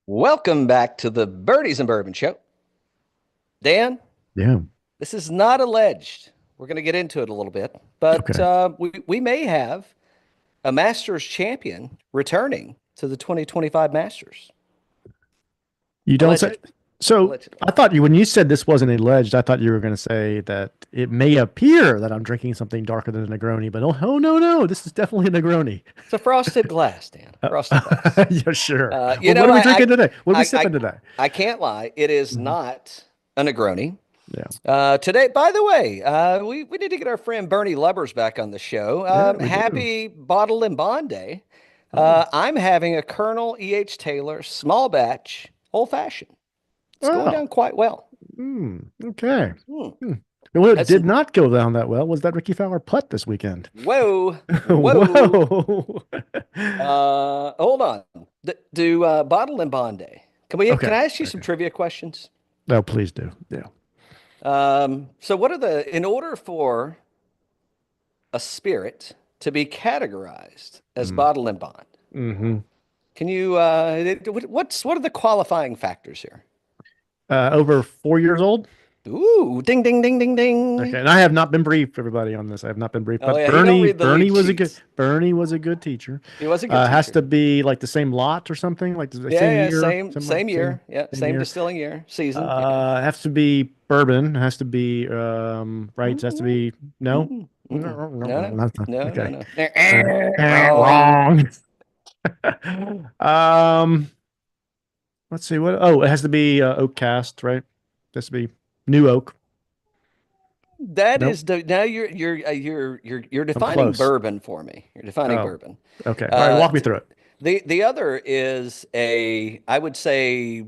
Welcome back to the Birdies and Bourbon Show. Dan, Yeah. this is not alleged. We're going to get into it a little bit, but Okay. we may have a Masters champion returning to the 2025 Masters. You don't say. Allegedly. So Allegedly. I thought when you said this wasn't alleged, I thought you were going to say that it may appear that I'm drinking something darker than a Negroni, but oh no, no, this is definitely a Negroni. It's a frosted glass, Dan. Frosted glass. Yeah, sure. You Well, know, what are we drinking today? What are we I, sipping today? I can't lie. It is Mhm. not a Negroni. Yeah. Today, by the way, we need to get our friend Bernie Lubbers back on the show. Yeah, we do. Happy Bottle and Bond Day. Oh. I'm having a Colonel E.H. Taylor small batch old fashioned. It's going Oh. down quite well. Okay. Hmm. Hmm. What That's did not go down that well was that Ricky Fowler putt this weekend. whoa, whoa. Whoa. Hold on. Do Bottle and Bond Day. Can Okay. I ask you some Okay. trivia questions? No, please do. Yeah. So what are in order for a spirit to be categorized as bottle and bond? Mm-hmm. Can you what are the qualifying factors here? Over 4 years old. Ooh, ding ding ding ding Okay, ding. and I have not been briefed, everybody, on this. I have not been briefed, Oh but yeah, he don't Bernie, read the lead Bernie was a good, sheets. Bernie was a good teacher. He was a good Has teacher. to be like the same lot or something, like the Yeah, same yeah, year, same year. Yeah, same same year. distilling year, season. Yeah. Has to be bourbon. Has to be right. Has to Mm-mm, be no, mm-mm, mm-mm. no, no, No, no, no, that's not no, no, okay. no. Wrong. Wrong. um, let's see what. Oh, it has to be oak cast, right? It has to be new oak. That Nope, is now you're I'm defining close. bourbon for me. You're defining Oh, bourbon. okay. All right, Uh, walk me through it. the other is I would say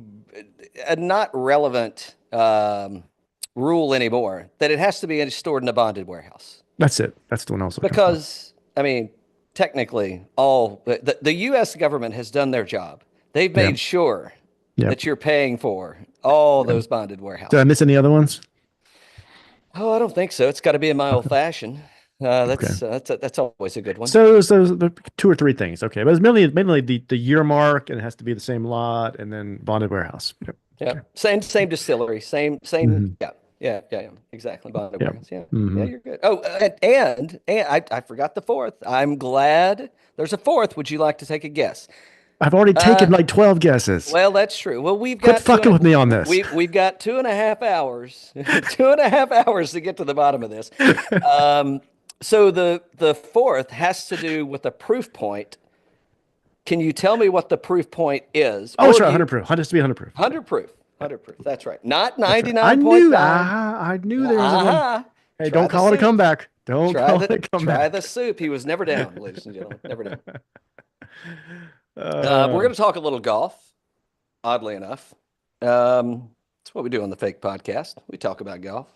a not relevant rule anymore that it has to be stored in a bonded warehouse That's it. That's the one I was looking for. because I mean technically all the U.S. government has done their job. They've Yeah. made sure Yeah. that you're paying for all Yeah. those bonded Did I warehouses. miss any other ones? Oh, I don't think so. It's got to be in my old Okay. fashioned. Okay. That's always a good one. So those the two or three things. Okay. But it's mainly the year mark, and it has to be the same lot, and then bonded warehouse. Yep. Yeah, Okay. same distillery, same. Hmm. Yeah, exactly. Bonded Yep. warehouse. Yeah, yeah, Hmm. you're good. Oh, and I forgot the fourth. I'm glad there's a fourth. Would you like to take a guess? I've already Uh, taken like 12 guesses. well, that's true. Well, we've Quit got fucking with me on this. we've got 2.5 hours, 2.5 hours to get to the bottom of this. Um, so the fourth has to do with a proof point. Can you tell me what the proof point is, Oh, or sure. do you 100 proof. 100 to be 100 proof. Yeah. 100 proof? 100 proof. That's right. Not That's right. I knew. 99.9. I knew there was a one. Aha. Hey, Try don't the call it a soup. comeback. Don't call it a Try the comeback. soup. He was never down, ladies and gentlemen. Never down. We're Uh, going to talk a little golf, oddly enough. It's what we do on the Fake Podcast. We talk about golf.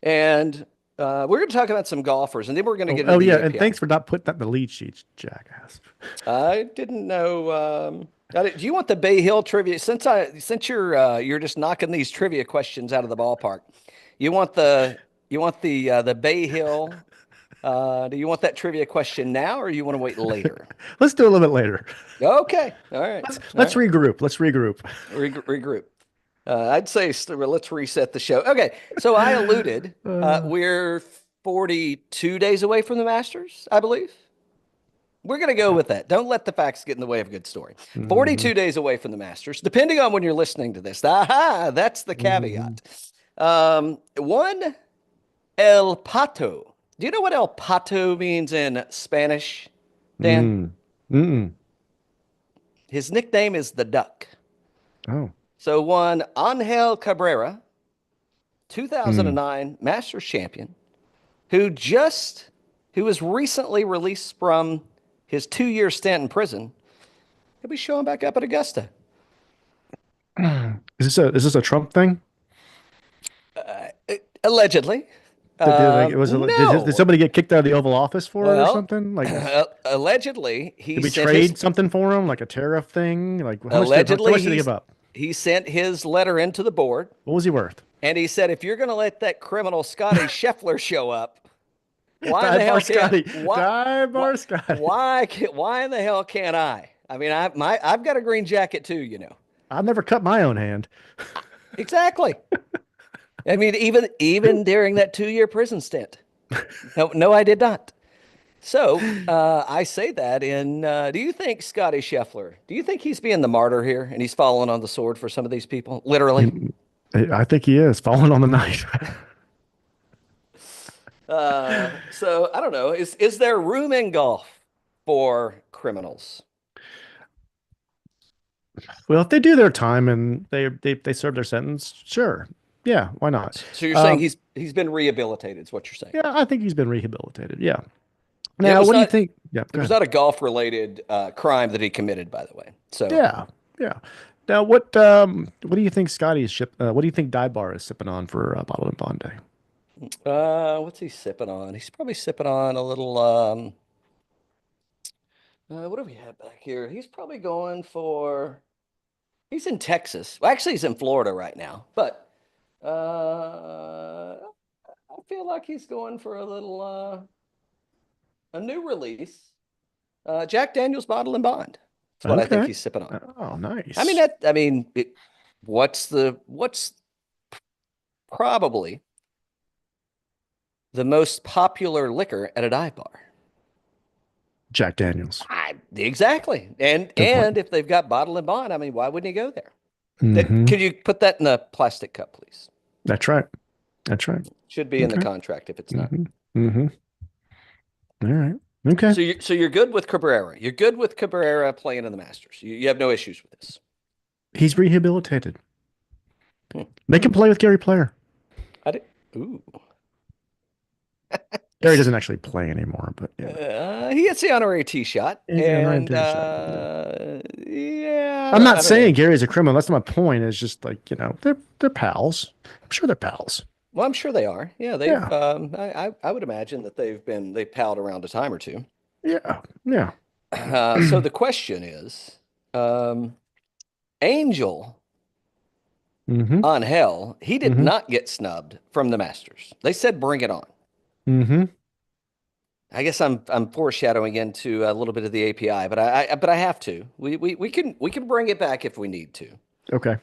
And we're going to talk about some golfers, and then we're going to oh, get into oh the yeah, and API. thanks for not putting that in the lead sheets, jackass. I didn't know. Do you want the Bay Hill trivia? Since you're just knocking these trivia questions out of the ballpark, you want the Bay Hill. Do you want that trivia question now, or you want to wait later? Let's do it a little bit later. Okay, all right, all Let's right. regroup. Let's regroup. Regroup. I'd say let's reset the show. Okay, so I alluded Uh, we're 42 days away from the Masters, I believe. We're going to go with that. Don't let the facts get in the way of a good story. mhm, 42 days away from the Masters, depending on when you're listening to this. Aha, that's the mhm. caveat. One El Pato. Do you know what El Pato means in Spanish, Dan? Mm. Mm. His nickname is the Duck. Oh. So one Angel Cabrera, Mm. 2009 Masters champion, who was recently released from his 2 year stint in prison. He'll be showing back up at Augusta. Is this a Trump thing? Allegedly. Did No. somebody get kicked out of the Oval Office for it or Well, something? Like, allegedly, did we trade something for him, like a tariff thing? Like, how allegedly much did he give up? he sent his letter into the board, What was he worth? and he said, if you're going to let that criminal Scotty Scheffler show up, why in the Dive hell bar can't Scotty. why Dive why bar Scotty. why in the hell can't I? I mean, I've got a green jacket too, you know. I've never cut my own hand. Exactly. I mean, even during that 2-year prison stint. No, no, I did not. So I say that in. Do you think Scotty Scheffler? Do you think he's being the martyr here, and he's falling on the sword for some of these people, literally? I think he is falling on the knife. So I don't know. Is there room in golf for criminals? Well, if they do their time and they serve their sentence, sure. Yeah, why not? So you're saying Um, he's been rehabilitated? Is what you're saying? yeah, I think he's been rehabilitated. Yeah. It Now, was what do you not. think? Yeah, It go was ahead. not a golf related crime that he committed, by the way. So Yeah, yeah. Now, what do you think Scotty is what do you think Bar is sipping on for Bottle and Bond Day? what's he sipping on? He's probably sipping on a little. What do we have back here? He's probably going for. He's in Texas. Well, actually, he's in Florida right now, but I feel like he's going for a little a new release. Jack Daniel's Bottle and Bond. That's what I think Okay. he's sipping on. Oh, I mean nice. that. I mean, what's probably the most popular liquor at a dive bar? Jack Daniels. Exactly. And Good point. if they've got Bottle and Bond, I mean, why wouldn't he go there? Hmm. Could you put that in a plastic cup, please? That's right. That's right. Should be in the Okay. contract if it's not. Hmm. Hmm. All right. Okay. So you're good with Cabrera. You're good with Cabrera playing in the Masters. You have no issues with this. He's rehabilitated. Hmm. They can play with Gary Player. I did. Ooh. Gary doesn't actually play anymore, but yeah. He hits the honorary tee shot, He's an and unrated shot. Yeah. yeah, I'm not I don't know. saying Gary's a criminal. That's not my point. It's just like, they're pals. I'm sure they're pals. Well, I'm sure they are. Yeah, they've. Yeah. I would imagine that they've palled around a time or two. Yeah. Yeah. So the question is, um, Angel Mm-hmm. on hell, he did Mm-hmm. not get snubbed from the Masters. They said bring it on. Mm-hmm. I guess I'm foreshadowing into a little bit of the API, but I have to. We can bring it back if we need to. Okay.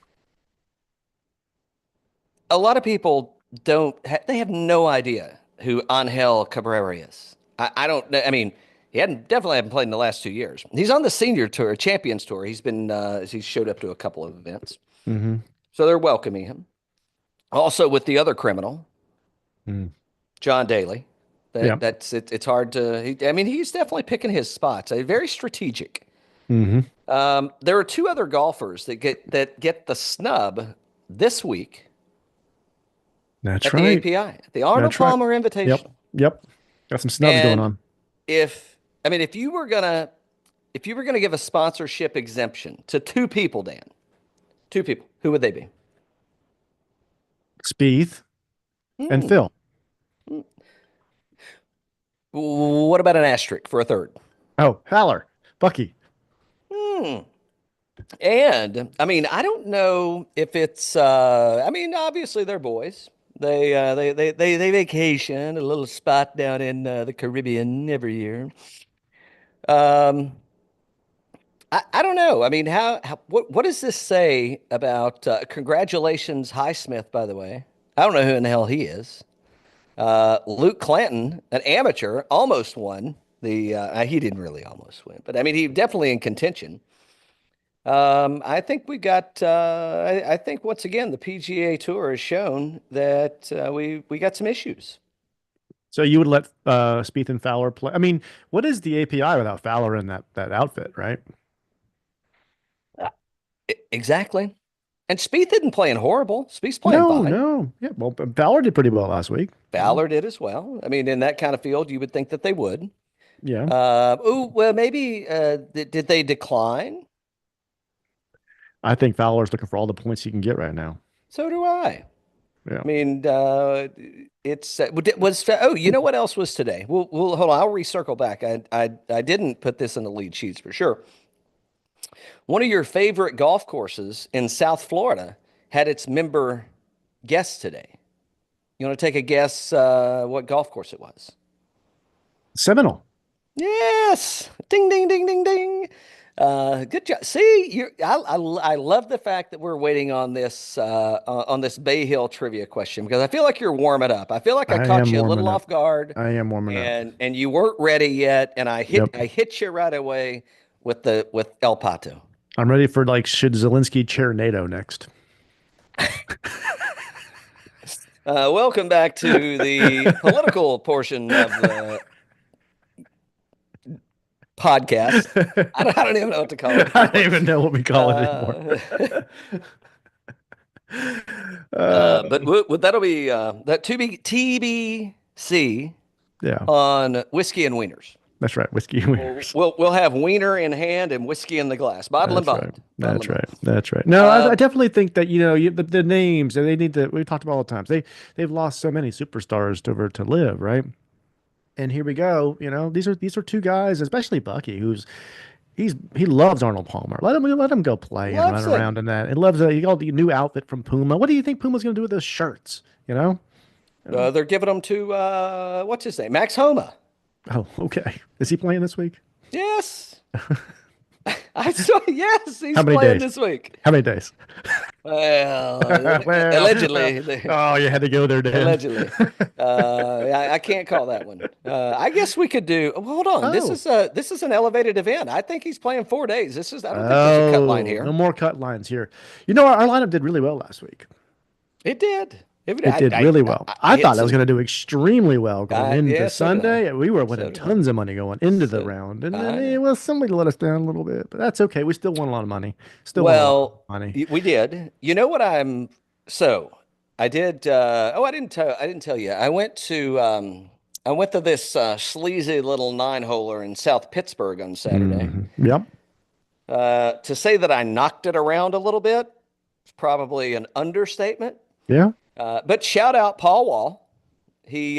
A lot of people they have no idea who Angel Cabrera is. I don't know. I mean, definitely haven't played in the last 2 years. He's on the senior tour, Champions Tour. He's showed up to a couple of events. Mm-hmm. So they're welcoming him. Also with the other criminal, Mm. John Daly. Yeah. That's it. It's hard to. I mean, he's definitely picking his spots. Very strategic. Mm-hmm. There are two other golfers that get the snub this week That's at the right. API, the Arnold That's right. Palmer Yep. Invitational. Yep. Got some snubs going And on. if I mean, if you were gonna give a sponsorship exemption to two people, Dan, two people, who would they be? Spieth and Hmm. Phil. What about an asterisk for a third? Oh, Fowler. Bucky. Hmm. And I mean, I don't know if it's I mean, obviously they're boys. They vacation a little spot down in the Caribbean every year. Um I don't know. I mean, what does this say about congratulations Highsmith, by the way. I don't know who in the hell he is. Luke Clanton, an amateur, almost won the he didn't really almost win, but I mean he definitely in contention. I think we got. I think once again the PGA Tour has shown that we got some issues. So you would let Spieth and Fowler play. I mean, what is the API without Fowler in that outfit, right? Uh, exactly. And Spieth isn't playing horrible. Spieth's playing No, fine. no. Yeah, well, Fowler did pretty well last week. Yeah. Fowler did as well. I mean, in that kind of field, you would think that they would. Yeah. Well, maybe did they decline? I think Fowler's looking for all the points he can get right now. So do I. Yeah. I mean, it's was oh, you know what else was today? We'll hold on. I'll recircle back. I didn't put this in the lead sheets for sure. One of your favorite golf courses in South Florida had its member guest today. You want to take a guess what golf course it was? Seminole. Yes. Ding, ding, ding, ding, ding. Good job. See, I love the fact that we're waiting on this Bay Hill trivia question because I feel like you're warming up. I feel like I I caught am you a warming little up. off guard, I am warming up. and you weren't ready yet, and Yep. I hit you right away with El Pato. I'm ready for like, should Zelensky chair NATO next? Welcome back to the political portion of the podcast. I don't even know what to call it I anymore. don't even know what we call it anymore. But that'll be that to be TBC Yeah, on whiskey and wieners. that's right. Whiskey and wieners. We'll have wiener in hand and whiskey in the glass, bottle and That's bond. right. That's right. That's right. No, I definitely think that the names the names they need to. We talked about all the times. They've lost so many superstars over to live, right? And here we go. These are two guys, especially Bucky, he loves Arnold Palmer. Let him go play and Loves run him. around in that. He loves he got the new outfit from Puma. What do you think Puma's going to do with those shirts? They're giving them to what's his name, Max Homa. Oh, okay. Is he playing this week? Yes, I saw. Yes, he's How many playing days? this week. How many days? Well, Well, allegedly. Oh, you had to go there, Dan. Allegedly. I can't call that one. I guess we could do. Hold on. Oh. This is an elevated event. I think he's playing 4 days. I don't think there's a cut line here. No more cut lines here. Our lineup did really well last week. It did. It did really well. I thought it was going to do extremely well going into yeah, so did Sunday. I. We were So winning did I. tons of money going into the round, and then somebody let us down a little bit, but that's okay. We still won a lot of money. Still won a lot of money. We did. You know what so I did. I didn't tell you. I went to this sleazy little 9-holer in South Pittsburgh on Saturday. Yep. To say that I knocked it around a little bit is probably an understatement. Yeah. But shout out Paul Wall. He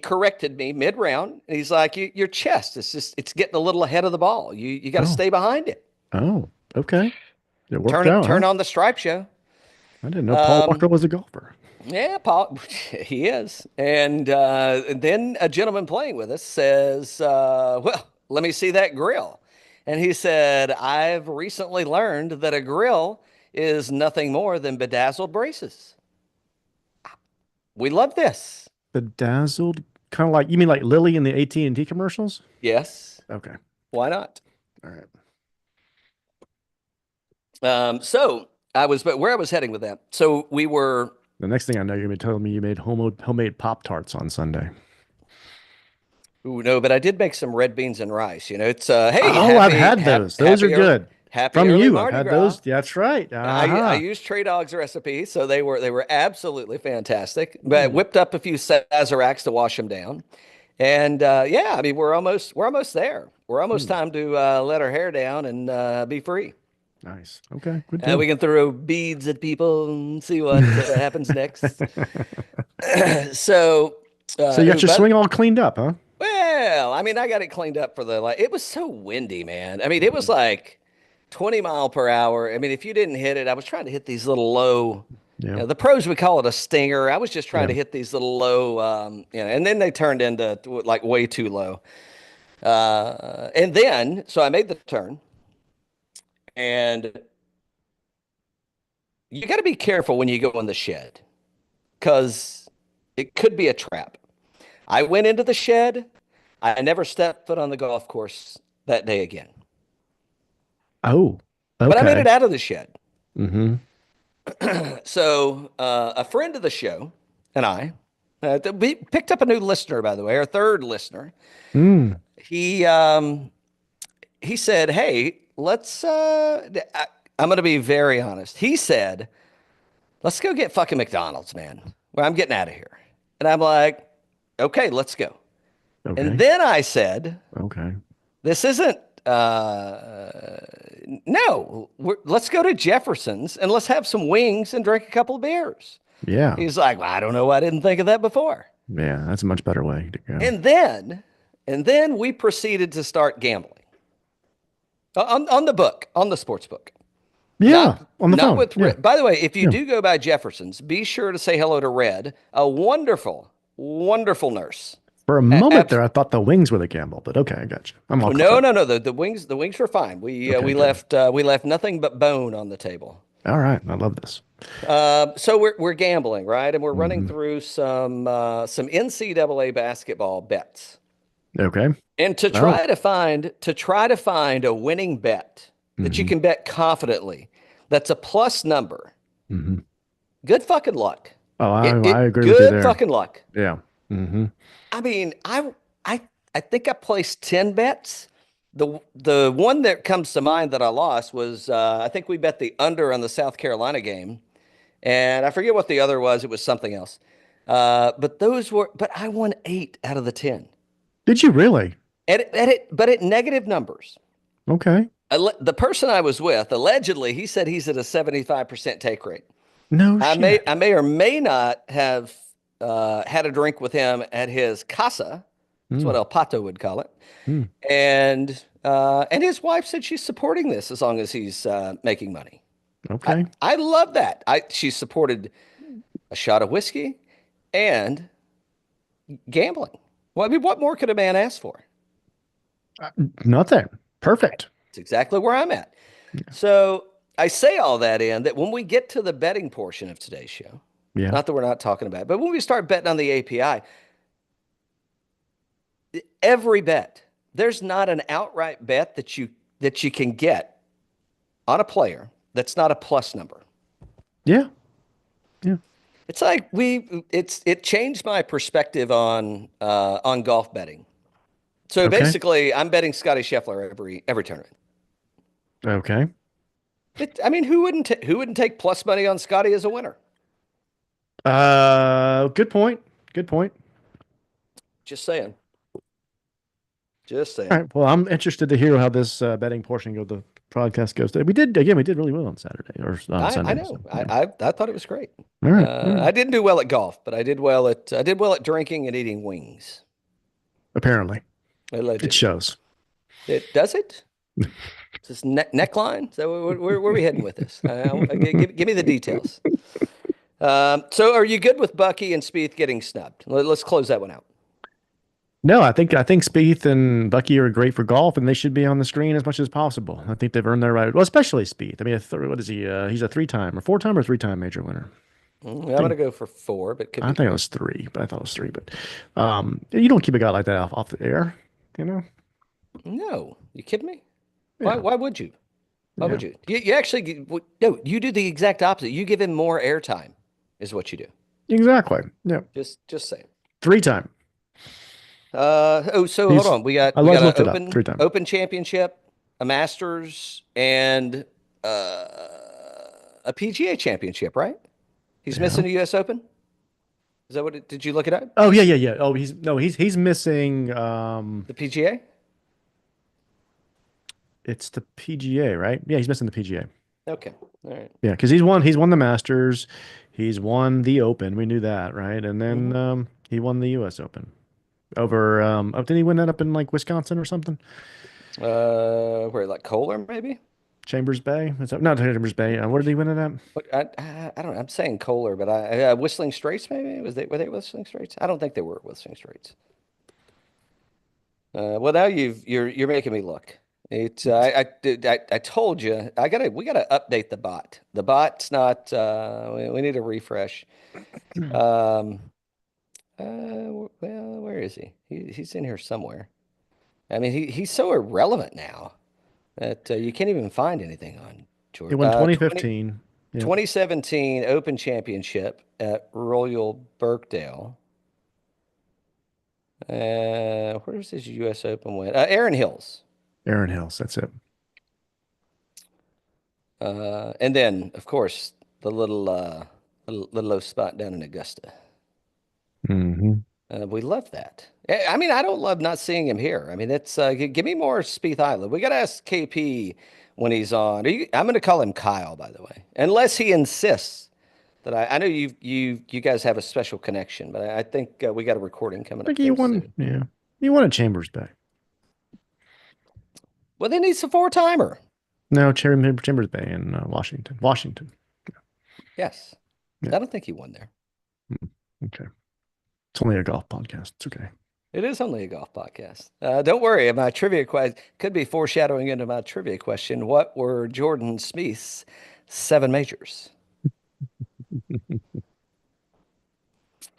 corrected me mid-round. He's like, your chest, it's getting a little ahead of the ball. You got to stay behind it. Oh, okay. It worked out. Turn on the stripe show. I didn't know Paul Walker was a golfer. Yeah, Paul, he is. And then a gentleman playing with us says, well, let me see that grill. And he said, I've recently learned that a grill is nothing more than bedazzled braces. We love this. Bedazzled, kind of like, you mean like Lily in the AT&T commercials? Yes. Okay. Why not? All right. So where I was heading with that. So we were. The next thing I know, you're going to be telling me you made homemade Pop-Tarts on Sunday. Ooh, no, but I did make some red beans and rice. It's hey. Oh, I've had those. Those are good. Happy From early you, Mardi I've had Gras. those. That's right. I used Trey Dog's recipe, so they were absolutely fantastic. But whipped up a few Sazeracs to wash them down, and yeah, I mean we're almost there. We're almost time to let our hair down and be free. Nice. Okay. Good deal. We can throw beads at people and see what happens next. So you got your swing all cleaned up, huh? Well, I mean, I got it cleaned up for it was so windy, man. I mean, it was like 20 mile per hour. I mean, if you didn't hit it, I was trying to hit these little low, the pros would call it a stinger. I was just trying to hit these little low, and then they turned into like way too low. And then, so I made the turn, and you got to be careful when you go in the shed because it could be a trap. I went into the shed. I never stepped foot on the golf course that day again. Oh, okay. But I made it out of the shed. Mm-hmm. So a friend of the show and I, we picked up a new listener, by the way, our third listener. He said, hey, let's, I'm going to be very honest. He said, let's go get fucking McDonald's, man. Well, I'm getting out of here. And I'm like, okay, let's go. Okay. And then I said, okay, this isn't, no, let's go to Jefferson's and let's have some wings and drink a couple of beers. Yeah. He's like, well, I don't know why I didn't think of that before. Yeah, that's a much better way to go. And then we proceeded to start gambling on the sports book. Yeah, on the phone. By the way, if you do go by Jefferson's, be sure to say hello to Red, a wonderful, wonderful nurse. For a moment there, I thought the wings were the gamble, but okay, I got you. I'm all No, caught up. no, no. The wings were fine. Okay, good. We left nothing but bone on the table. All right, I love this. So we're gambling, right? And we're running Hmm. through some NCAA basketball bets. Okay. And Oh. to try to find a winning bet that you Hmm. can bet confidently, that's a plus number. Hmm. Good fucking luck. Oh, I It agree with you good there. fucking luck. Yeah. Hmm. I mean, I I think I placed 10 bets. The one that comes to mind that I lost was I think we bet the under on the South Carolina game, and I forget what the other was. It was something else. But I won 8 out of the 10. Did you really? But at negative numbers. Okay. The person I was with, allegedly, he said he's at a 75% take rate. No I shit. may or may not have had a drink with him at his casa. That's what Mm, El Pato would call it. mm. And his wife said she's supporting this as long as he's making money. Okay. I love that. She supported a shot of whiskey and gambling. Well, I mean, what more could a man ask for? Nothing. Perfect. It's exactly where I'm at. So I say all that in that when we get to the betting portion of today's show, Yeah. not that we're not talking about it, but when we start betting on the API, every bet, there's not an outright bet that you can get on a player that's not a plus number. Yeah. Yeah. It's like it changed my perspective on golf betting. So Okay. basically, I'm betting Scotty Scheffler every tournament. Okay. I mean, who wouldn't take plus money on Scotty as a winner? Good point. Good point. Just saying. Just All saying. right. Well, I'm interested to hear how this betting portion of the podcast goes today. We did really well on Saturday or on I Sunday. know. So, yeah. I thought it was great. All right. All right. I didn't do well at golf, but I did well at drinking and eating wings. Apparently, it Allegedly. shows. It does it? Is this neckline? So where are we heading with this? Give me the details. So are you good with Bucky and Spieth getting snubbed? Let's close that one out. No, I think Spieth and Bucky are great for golf, and they should be on the screen as much as possible. I think they've earned their right. Well, especially Spieth. I mean, what is he? He's a three-time or four-time or three-time major winner. I'm I going to think go for 4, but could I be think it 3. was three, but I thought it was three. But you don't keep a guy like that off the air, you know? No, you kidding me? Why? Yeah, Why would you? Why yeah, would you? You actually no. You do the exact opposite. You give him more airtime, is what you do. exactly. Yeah, Just saying. three-time. So hold He's on. We got I we got an looked it up. Three-time. open championship, a Masters, and a PGA championship, right? He's Yeah. missing a U.S. Open. Is that did you look it up? Oh yeah, yeah, yeah. Oh, he's missing. The PGA? It's the PGA, right? Yeah, he's missing the PGA. Okay. All right. Yeah, because he's won the Masters, he's won the Open. We knew that, right? And then Mm-hmm. he won the U.S. Open over. Did he win that up in like Wisconsin or something? Where like Kohler maybe? Chambers Bay? Is that not Chambers Bay? Where did he win it at? What I don't know. I'm saying Kohler, but Whistling Straits maybe were they Whistling Straits? I don't think they were Whistling Straits. Well, now you're making me look. It's I told you we gotta update the bot. The bot's not. We need a refresh. Um, well, where is he? He's in here somewhere. I mean, he's so irrelevant now that you can't even find anything on He George. won 2015. Yep. 2017 Open Championship at Royal Birkdale. Where's his U.S. Open win? Aaron Hills. Aaron Hills. That's it. And then, of course, the little low spot down in Augusta. Hmm. We love that. I mean, I don't love not seeing him here. I mean, it's give me more Spieth Island. We got to ask KP when he's on. I'm going to call him Kyle, by the way, unless he insists that I know you guys have a special connection, but I think we got a recording coming I up think he there won. soon. Yeah, he won at Chambers Bay. Well, then he's a 4-timer. No, Chambers Bay in Washington. Washington. Yes. Yeah. I don't think he won there. Okay. It's only a golf podcast. It's okay. It is only a golf podcast. Don't worry, my trivia question could be foreshadowing into my trivia question. What were Jordan Spieth's 7 majors?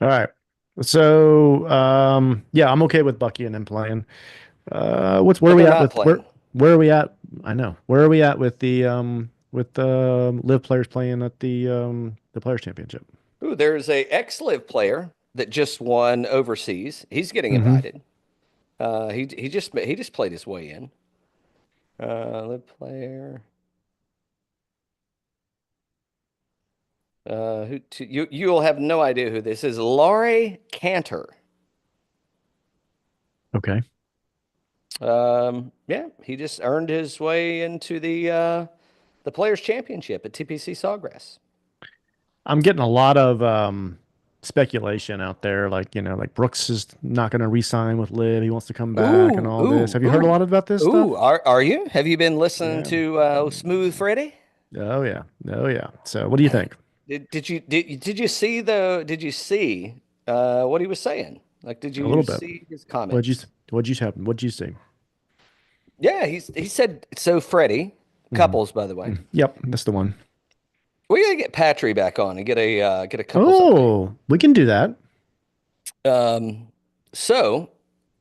All right. So, yeah, I'm okay with Bucky and him playing. What's where are But we they're at not with playing. where are we at? I know. Where are we at with the live players playing at the Players Championship? Ooh, there's a ex-LIV player that just won overseas. He's getting Mm-hmm. invited. He just played his way in. LIV player. You'll have no idea who this is. Laurie Cantor. Okay. Yeah, he just earned his way into the Players Championship at TPC Sawgrass. I'm getting a lot of speculation out there, like, like Brooks is not going to re-sign with Liv. He wants to come back and Ooh, all this. ooh, Have you heard a ooh, lot about this ooh. stuff? Are you? Have you been listening Yeah. to Smooth Freddie? Oh yeah. Oh yeah. So what do you think? Did you see what he was saying? Like, did A you little bit. see his What'd you comments? what'd you happen? What'd you see? Yeah, he said so. Freddie Hmm. couples, by the way. Yep, that's the one. We gotta get Patry back on and get a couples update. Oh, we can do that. So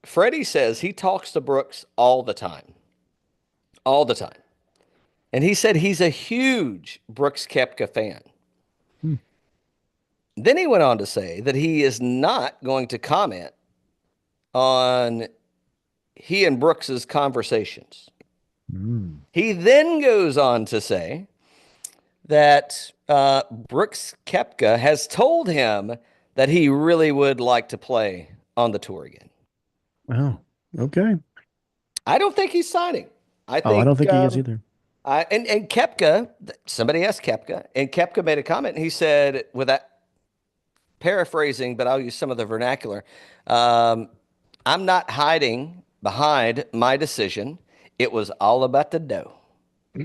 Freddie says he talks to Brooks all the time, and he said he's a huge Brooks Koepka fan. Hmm. Then he went on to say that he is not going to comment on he and Brooks's conversations. Mm. He then goes on to say that Brooks Koepka has told him that he really would like to play on the tour again. Oh, okay. I don't think he's signing. I Oh, I don't think think he is either. and Koepka, somebody asked Koepka, and Koepka made a comment. And he said, without paraphrasing, but I'll use some of the vernacular, um, I'm not hiding behind my decision. It was all about the dough.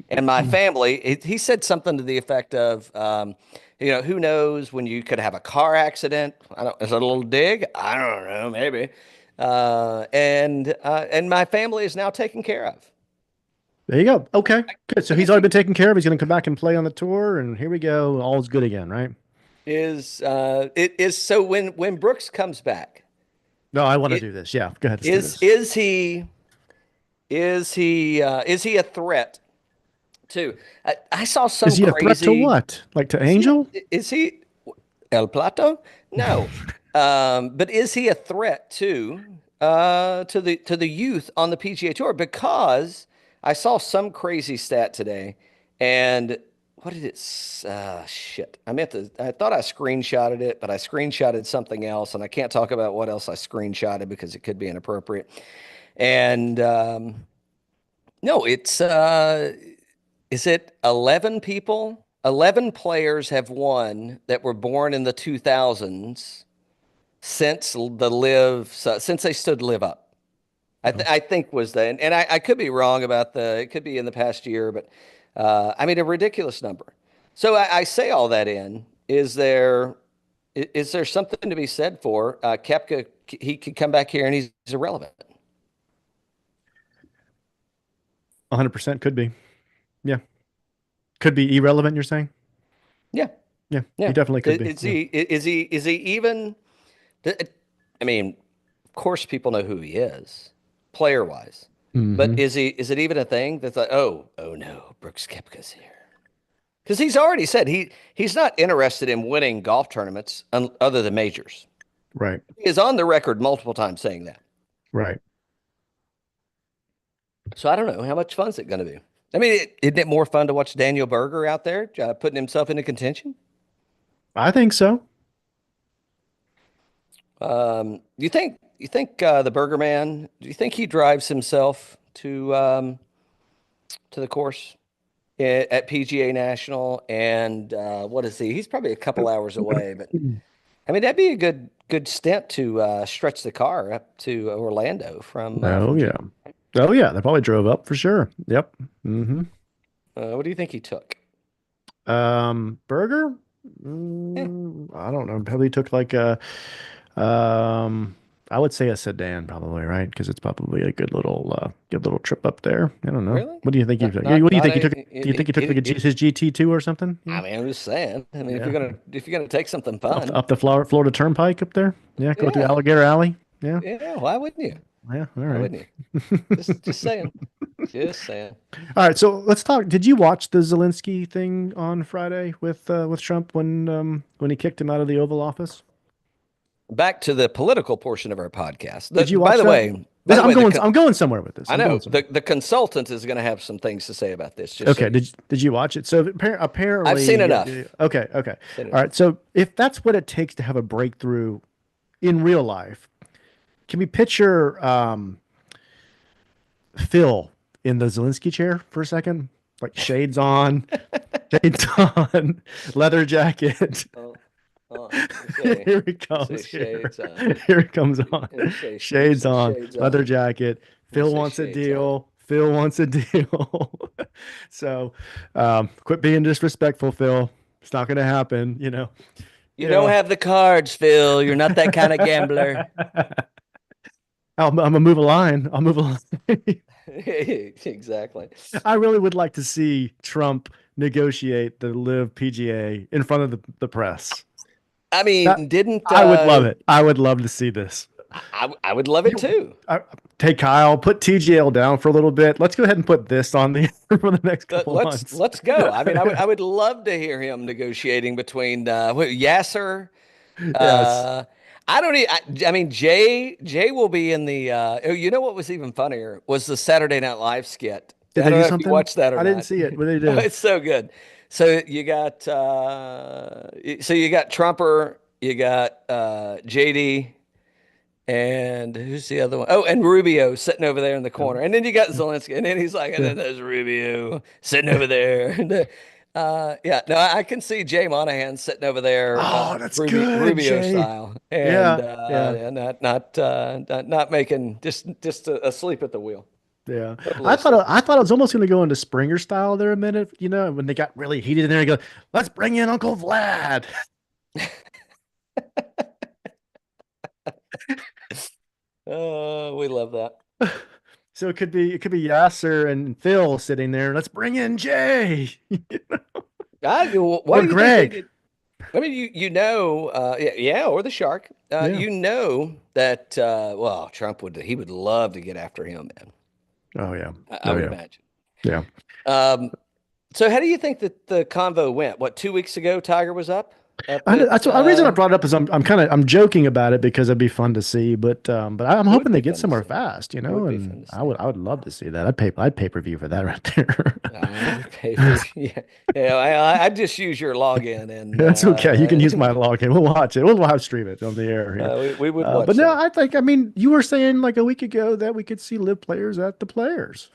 And my family, he said something to the effect of, who knows when you could have a car accident? I don't, is it a little dig? I don't know, maybe. And my family is now taken care of. There you go. Okay, good. So I he's guess already he been taken care of. He's going to come back and play on the tour, and here we go. All's good again, right? it is so when Brooks comes back, No, I want to it do this. Yeah, go ahead. Let's do is this. is he is he a threat too? I saw Is some he a threat to crazy. what? Like to Is he Angel? is he El Plato? No. But is he a threat to the youth on the PGA Tour? Because I saw some crazy stat today, and what did it? Shit. I thought I screenshotted it, but I screenshotted something else, and I can't talk about what else I screenshotted because it could be inappropriate. And no, is it 11 people? 11 players have won that were born in the 2000s since they stood live up. Oh, I think was the, and I could be wrong about it could be in the past year, but I mean, a ridiculous number. So I say all that in, is there something to be said for Koepka? He could come back here and he's irrelevant. 100% could be. Yeah. Could be irrelevant, you're saying? Yeah. Yeah, he Yeah. definitely could be. Yeah. Is he even? I mean, of course, people know who he is, player wise, but Hmm. is it even a thing that's like, oh no, Brooks Koepka's here? Because he's already said he's not interested in winning golf tournaments other than majors. Right. He is on the record multiple times saying that. Right. So I don't know how much fun is it going to be. I mean, isn't it more fun to watch Daniel Berger out there putting himself into contention? I think so. You think the Burger Man? Do you think he drives himself to the course at PGA National? And what is he? He's probably a couple hours away, but I mean that'd be a good stint to stretch the car up to Orlando Oh from yeah. Jupiter. Oh yeah. They probably drove up for sure. Yep. Hmm. What do you think he took? Burger? Yeah, I don't know. Probably took like a um I would say a sedan probably, right? Because it's probably a good little trip up there. I don't know. Really? What do you think you took? Not What do you not think you a, took? Do you think you took like his GT2 or something? I Yeah. mean, I'm just saying. I mean, Yeah. if you're gonna take something Up fun, up the Florida Turnpike up there. Yeah. Go through yeah, Alligator Alley. Yeah. yeah. Why wouldn't you? Yeah. All Why right. wouldn't you? Just saying. Just saying. All right. So let's talk. Did you watch the Zelensky thing on Friday with Trump when he kicked him out of the Oval Office? Back to the political portion of our podcast. Did you By watch the that? way, by the I'm way, going somewhere with this. I I'm going know somewhere. the consultant is going to have some things to say about this. Just so Okay. Did you watch it? So I've apparently, seen yeah, enough. yeah, okay, okay. Seen All enough. right. So if that's what it takes to have a breakthrough in real life, can we picture Phil in the Zelensky chair for a second? Like shades on, leather jacket. Oh, you say, Here he you say comes. shades on. Here he comes on. You Shades say on, shades leather on. jacket. You Phil say wants a shades on. deal. Phil wants a deal. So, quit being disrespectful, Phil. It's not going to happen. You You don't know. have the cards, Phil. You're not that kind of gambler. I'm gonna move a line. I'll move a line. Exactly. I really would like to see Trump negotiate the LIV PGA in front of the press. I That mean, didn't I would love it. I would love to see this. I would love it You, too. Take Kyle, put TGL down for a little bit. Let's go ahead and put this on the for the next couple months. Let's go. I mean, I would love to hear him negotiating between Yasser. Yes. Uh, I don't. I mean, Jay will be in the. Oh, you know what was even funnier was the Saturday Night Live skit. Did I they don't do know if you something? watched that or I didn't not. see it. What did they Oh, do? it's so good. So you got Trumper, you got JD, and who's the other one? Oh, and Rubio sitting over there in the corner. And then you got Zelensky, and then he's like, and Yeah. then there's Rubio sitting over there. Yeah, no, I can see Jay Monahan sitting over there, Oh, that's good, Rubio Jay. style, and Yeah. Yeah. yeah, not making just asleep at the wheel. Yeah. Totally asleep. I thought it was almost going to go into Springer style there a minute, when they got really heated in there, you go, let's bring in Uncle Vlad. Oh, we love that. So it could be Yasser and Phil sitting there. Let's bring in Jay Why or do you think they Greg. did? I mean, yeah, yeah, or the shark. Yeah. You know that well, Trump would love to get after him, man. Oh yeah. I Oh would yeah. imagine. Yeah. Um, so how do you think that the convo went? What, 2 weeks ago, Tiger was up at That's the reason I brought it up is I'm joking about it because it'd be fun to see, but I'm it would hoping they be get fun to somewhere see. fast, It would be and fun to I see. would love to see that. I'd pay per view for that right I there. would pay for yeah, yeah. I'd just use your login and That's okay. You can use my login. We'll watch it. We'll live stream it on the air here. we would But watch no, that. I mean, you were saying like a week ago that we could see live players at the players.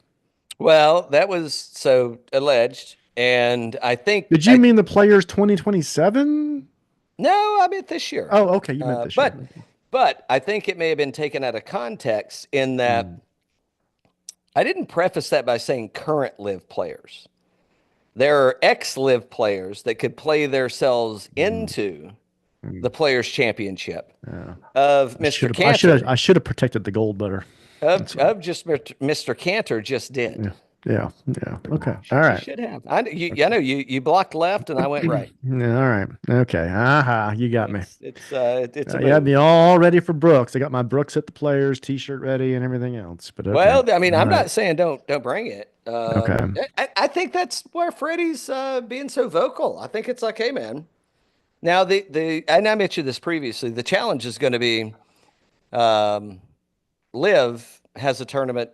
Well, that was so alleged, and I think Did you mean the players 2027? no, I meant this year. Oh, okay. You meant this year. But I think it may have been taken out of context in that Mm, I didn't preface that by saying current live players. There are ex-live players that could play themselves mm, into mm. the Players Championship Yeah. of Mr. I Cantor, should have protected the gold better. That's all. of just Mr. Cantor just did. Yeah. Yeah. Yeah. Okay. All You right. should have. I know you blocked left and I went right. Yeah, all right. Okay. Aha. You got me. It's a You had move. me all ready for Brooks. I got my Brooks at the players t-shirt ready and everything else. But okay. Well, I mean, All I'm right. not saying don't bring it. Okay. I think that's where Freddie's being so vocal. I think it's like, hey, man. Now the and I mentioned this previously. The challenge is going to be um, Liv has a tournament.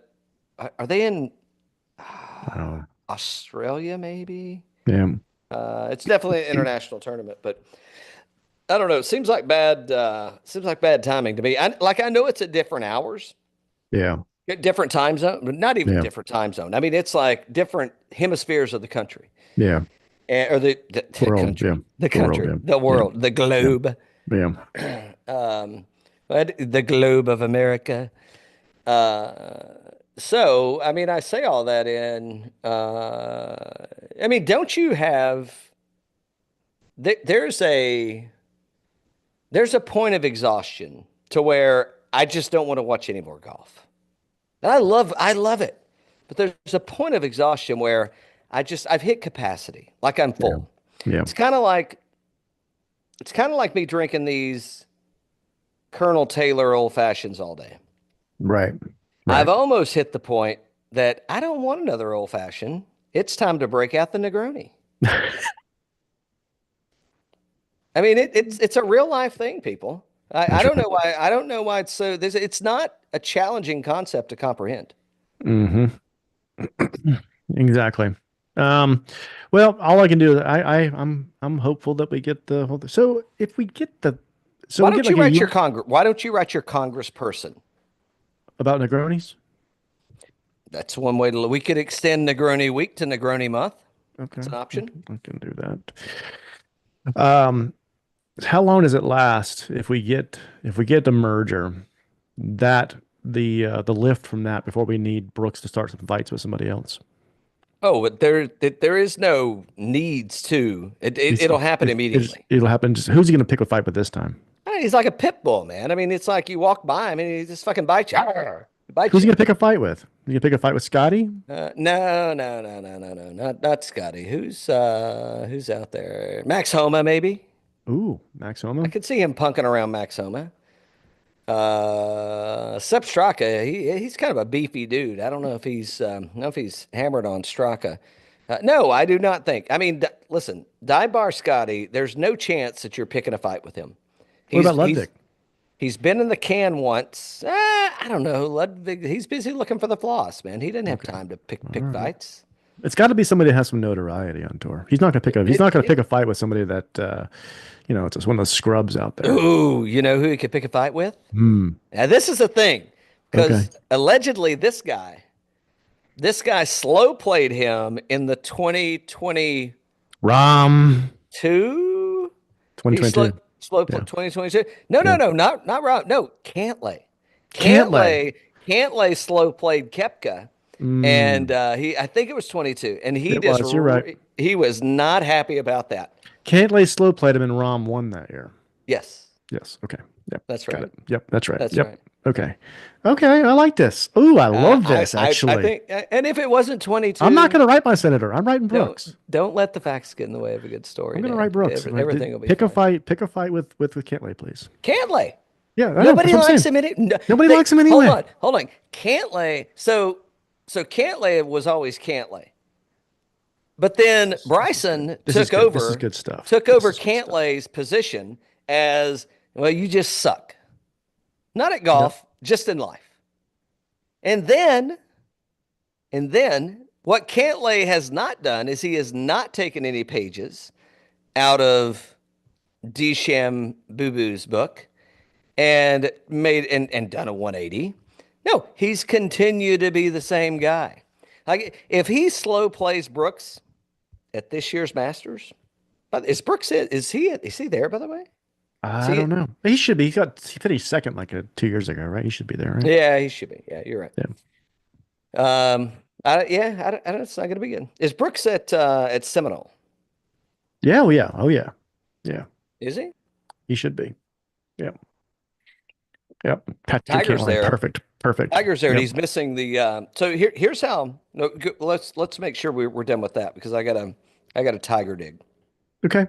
Are they in Oh, Australia? Maybe. yeah. It's definitely an international tournament, but I don't know. It seems like bad timing to me. I know it's at different hours, Yeah. different time zone, but not even Yeah. different time zone. I mean, it's like different hemispheres of the country, Yeah. or the World. Yeah. country, the The world. country, Yeah. the Yeah. world, the Yeah. globe, Yeah. um, but the globe of America. Uh, so, I mean, I say all that in. I mean, don't you have? There's a point of exhaustion to where I just don't want to watch any more golf. And I love it. But there's a point of exhaustion where I've hit capacity, like I'm Yeah. full. Yeah. It's kind of like me drinking these Colonel Taylor old fashions all day. Right. I've Right. almost hit the point that I don't want another old fashioned. It's time to break out the Negroni. I mean, it's a real life thing, people. I That's don't right. know why. I don't know why it's so. It's not a challenging concept to comprehend. Hmm. Exactly. Um, well, all I can do is I'm hopeful that we get the whole. So if we get the, so Why we get don't you like a write your year Congress? Why don't you write your Congressperson? about Negronis. That's one way to. We could extend Negroni week to Negroni month. Okay, It's an option. I can do that. How long does it last if we get the merger that the lift from that before we need Brooks to start some fights with somebody else? Oh, but there is no needs to. It'll happen immediately. It'll happen. Just who's he going to pick a fight with this time? I mean, he's like a pit bull, man. I mean, it's like you walk by. I mean, he just fucking bites you. Arr! He bites Who's he you. going to pick a fight with? You gonna pick a fight with Scotty? No, not Scotty. Who's out there? Max Homa, maybe. Ooh, Max I Homa. could see him punking around Max Homa. Sepp Straka, he's kind of a beefy dude. I don't know if he's hammered on Straka. No, I do not think. I mean, listen, Bar Scotty, there's no chance that you're picking a fight with him. What He's about he's Ludwig? he's been in the can once. I don't know. Ludwig, he's busy looking for the floss, man. He didn't have Okay, time to pick all pick right. fights. It's got to be somebody that has some notoriety on tour. He's It, not gonna it, pick a fight with somebody that it's just one of those scrubs out there. ooh, you know who he could pick a fight with? Hmm. Now this is the thing, Okay. because allegedly this guy slow played him in the 2022. Rom He slow 2022. slow play Yeah. 2022. No, no, Yeah. no, not Rob. No, Cantlay. Cantlay. Cantlay slow played Kepka, and Mm, I think it was 22, and it was. You're right. he was not happy about that. Cantlay slow played him and Rom won that year. Yes, Yes. Okay. Yep. that's Got right. it. Yep. That's right. That's Yep. right. Okay. Okay. I like this. Ooh, I love this I actually. think, and if it wasn't I'm not 22, gonna write my senator. I'm writing don't Brooks. don't let the facts get in the way of a good I'm story, gonna Dan. write Brooks. Everything will be Pick a fine. fight. Pick a fight with Cantlay, please. Cantlay. Yeah, I know. That's Nobody what I'm likes saying. him any. No, Nobody likes him hold anyway. on, hold on. Cantlay. So Cantlay was always Cantlay, but then Bryson This is good. This is good stuff. took This over is good stuff. Cantlay's position as well. You just suck, not at Yep. golf, just in life. And then what Cantlay has not done is he has not taken any pages out of Disham Boo Boo's book and made and done a 180. No, he's continued to be the same guy. Like if he slow plays Brooks at this year's Masters, but is Brooks is he there by the way? I See don't it? know. He should be. He finished second like 2 years ago, right? He should be there, right? Yeah, he should be. Yeah, you're right. Yeah. I don't, it's not gonna be good. Is Brooks at Seminole? Yeah. Oh yeah. Oh yeah. Yeah. Is he? He should be. Yep. Yep. Patrick Tiger's Cantlay. there. Perfect. Perfect. Tiger's there, and Yep. he's missing the. So here's how. No, let's make sure we're done with that because I got a Tiger dig. Okay.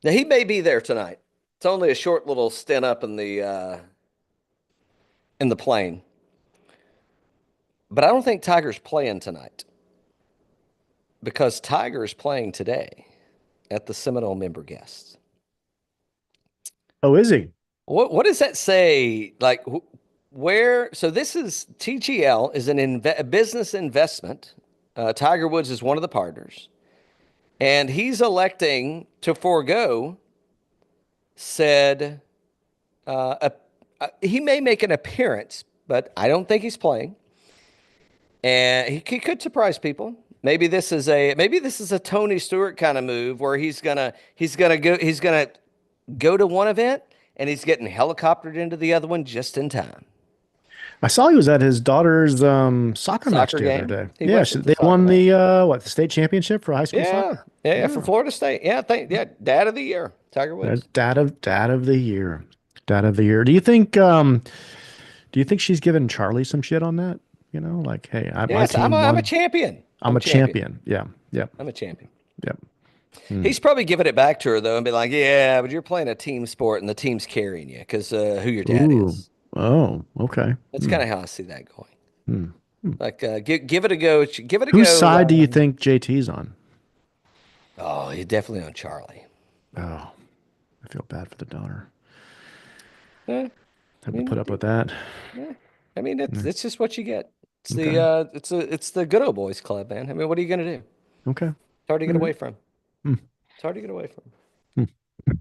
Now he may be there tonight. It's only a short little stint up in the plane, but I don't think Tiger's playing tonight because Tiger's playing today at the Seminole member guest. Oh, is he? What does that say? Like where? So this is TGL is a business investment. Tiger Woods is one of the partners, and he's electing to forego said he may make an appearance, but I don't think he's playing, and he could surprise people. Maybe this is a Tony Stewart kind of move where he's gonna go to one event and he's getting helicoptered into the other one just in time. I saw he was at his daughter's soccer match Soccer the other game. day. He Yeah, went to the they soccer won match. the state championship for high school Yeah, soccer. yeah, for Florida State. Yeah, Dad of the year, Tiger Woods. Dad of the year. Dad of the year. Do you think she's given Charlie some shit on that? You know, like, hey, my Yes, I'm team I'm a won. champion. I'm a champion. Yeah. Yep. I'm a champion. Yep. Hmm. He's probably giving it back to her though, and be like, "Yeah, but you're playing a team sport, and the team's carrying you because who your dad Ooh. is." Oh, okay. That's Hmm. kind of how I see that going. Hmm. Hmm. Like, give it a go. Give it a Whose go. side do you think JT's on? Oh, he's definitely on Charlie. Oh, I feel bad for the daughter. Yeah, I Have to put mean, up with that. yeah. I mean, Yeah. it's just what you get. Okay. It's the good old boys club, man. I mean, what are you gonna do? Okay. It's hard to All get right. away from. Hmm. It's hard to get away from. Hmm.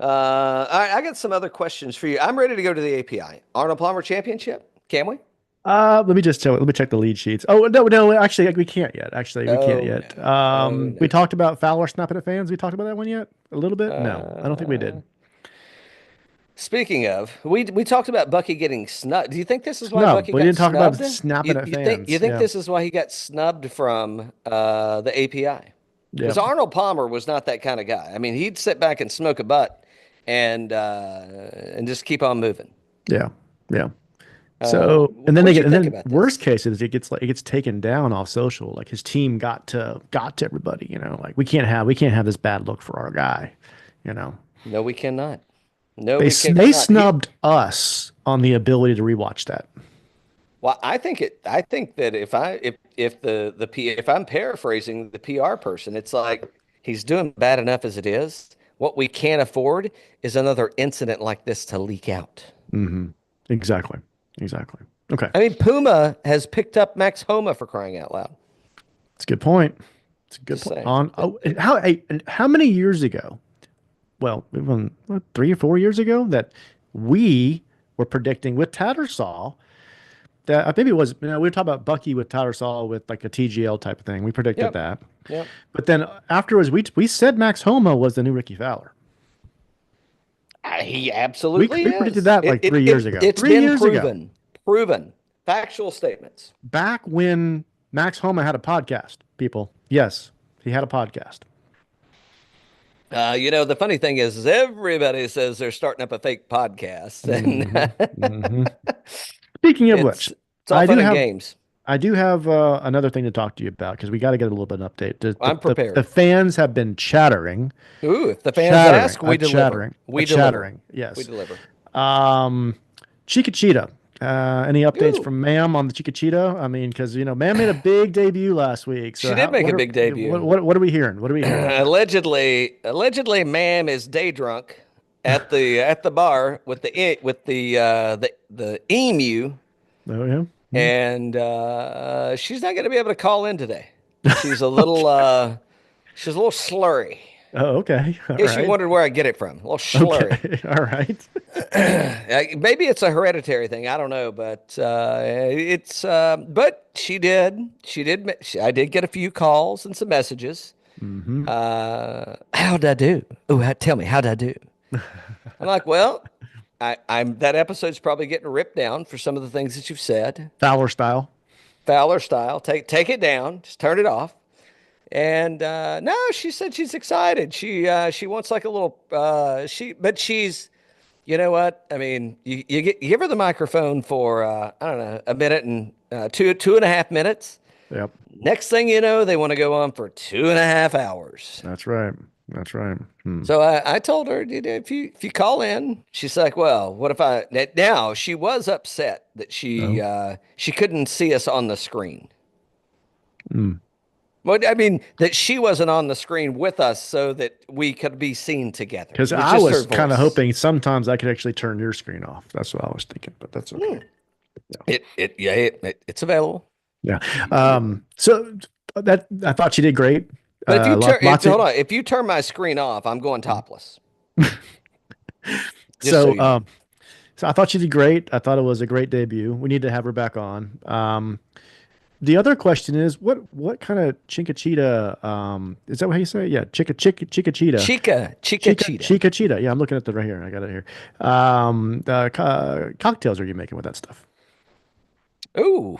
All right, I got some other questions for you. I'm ready to go to the API. Arnold Palmer Championship. Can we? Let me just let me check the lead sheets. Oh, no, actually, we can't yet. Actually, we can't Oh yet. no. Oh We no. talked about Fowler snapping at fans. We talked about that one yet? A little bit? No, I don't think we Uh, did. Speaking of, we talked about Bucky getting snubbed. Do you think this is why Snub. Bucky We got didn't talk about snubbed? snapping at You fans. think Yeah. this is why he got snubbed from the API? Because Yep. Arnold Palmer was not that kind of guy. I mean, he'd sit back and smoke a butt and just keep on moving. Yeah. Yeah. So, and then What'd you and think then about worst this? case is it gets taken down off social. Like his team got to everybody. You know, like we can't have this bad look for our guy. You know, No, we cannot. No, they we they cannot. snubbed us on the ability to rewatch that. Well, I think that if I'm paraphrasing the PR person, it's like he's doing bad enough as it is. What we can't afford is another incident like this to leak out. Hmm. Exactly. Exactly. Okay. I mean, Puma has picked up Max Homa for crying out loud. It's a good point. It's a good Just point. saying. On and how many years ago? Well, even what, 3 or 4 years ago that we were predicting with Tattersall that maybe it was, we were talking about Bucky with Tattersall with like a TGL type of thing. We predicted Yep. that. Yep. But then afterwards, we said Max Homa was the new Ricky Fowler. He We absolutely we predicted is. that like 3 years ago. It's Three been years ago, proven. Proven. Factual statements. back when Max Homa had a podcast. People, yes, he had a podcast. The funny thing is everybody says they're starting up a fake podcast, Hmm. and Hmm. Speaking of which, it's all I do fun and have games. I do have another thing to talk to you about because we got to get a little bit of an update. The, I'm the, the prepared. fans have been chattering, Ooh, if the fans ask, we deliver. chattering, We deliver. chattering. We Yes. deliver. Um, Chica Cheetah. Any updates Ooh, from Ma'am on the Chica Cheetah? I mean, because Ma'am made a big debut last week. So she did make a big debut. what are we hearing? What are we hearing? Allegedly, ma'am is day drunk at the bar with the emu, Oh yeah. Hmm. and she's not going to be able to call in today. She's a little Okay. she's a little slurry. Oh, okay. All In case you right. wondered where I get it from, a little slurry. Okay. All right. Maybe it's a hereditary thing. I don't know, but but I did get a few calls and some messages. Hmm. How'd I do? Oh, tell me, how'd I do? I'm like, well, I'm that episode's probably getting ripped down for some of the things that you've said. Fowler style. Fowler style. Take it down. Just turn it off. And no, she said she's excited. She wants like a little but she's you know what? I mean, you give her the microphone for I don't know, a minute and 2.5 minutes. Yep. Next thing you know, they want to go on for 2.5 hours. That's right. That's right. Hmm. So I told her, if you call in, she's like, well, what if I now she was upset that No. she couldn't see us on the screen. Hmm. Well, I mean that she wasn't on the screen with us so that we could be seen together Because with I just her was kind of voice. hoping sometimes I could actually turn your screen off. That's what I was thinking, but that's Hmm. okay. It's available. Yeah. So that I thought she did great. But if you Lots of hold on, if you turn my screen off, I'm going topless. Just so so you know. so I thought she did great. I thought it was a great debut. We need to have her back on. The other question is what kind of Chinkachita is that what you say? Yeah, Chinkachita. Chica. Cheetah. Yeah, I'm looking at the right here. I got it here. Cocktails are you making with that stuff? Ooh.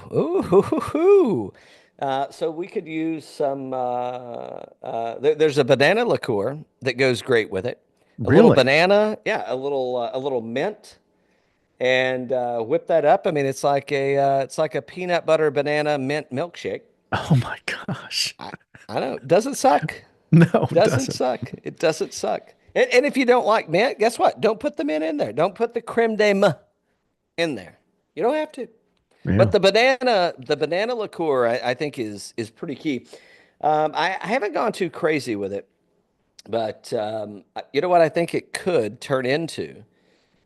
So we could use some. There's a banana liqueur that goes great with it. a little Really? banana, yeah, a little mint, and whip that up. I mean, it's like a peanut butter banana mint milkshake. Oh my gosh. I, I know. Doesn't suck. No, it Doesn't doesn't. suck. It doesn't suck. And if you don't like mint, guess what? Don't put the mint in there. Don't put the creme de menthe in there. You don't have to. Yeah. But the banana liqueur, I think is pretty key. I haven't gone too crazy with it, but you know what I think it could turn into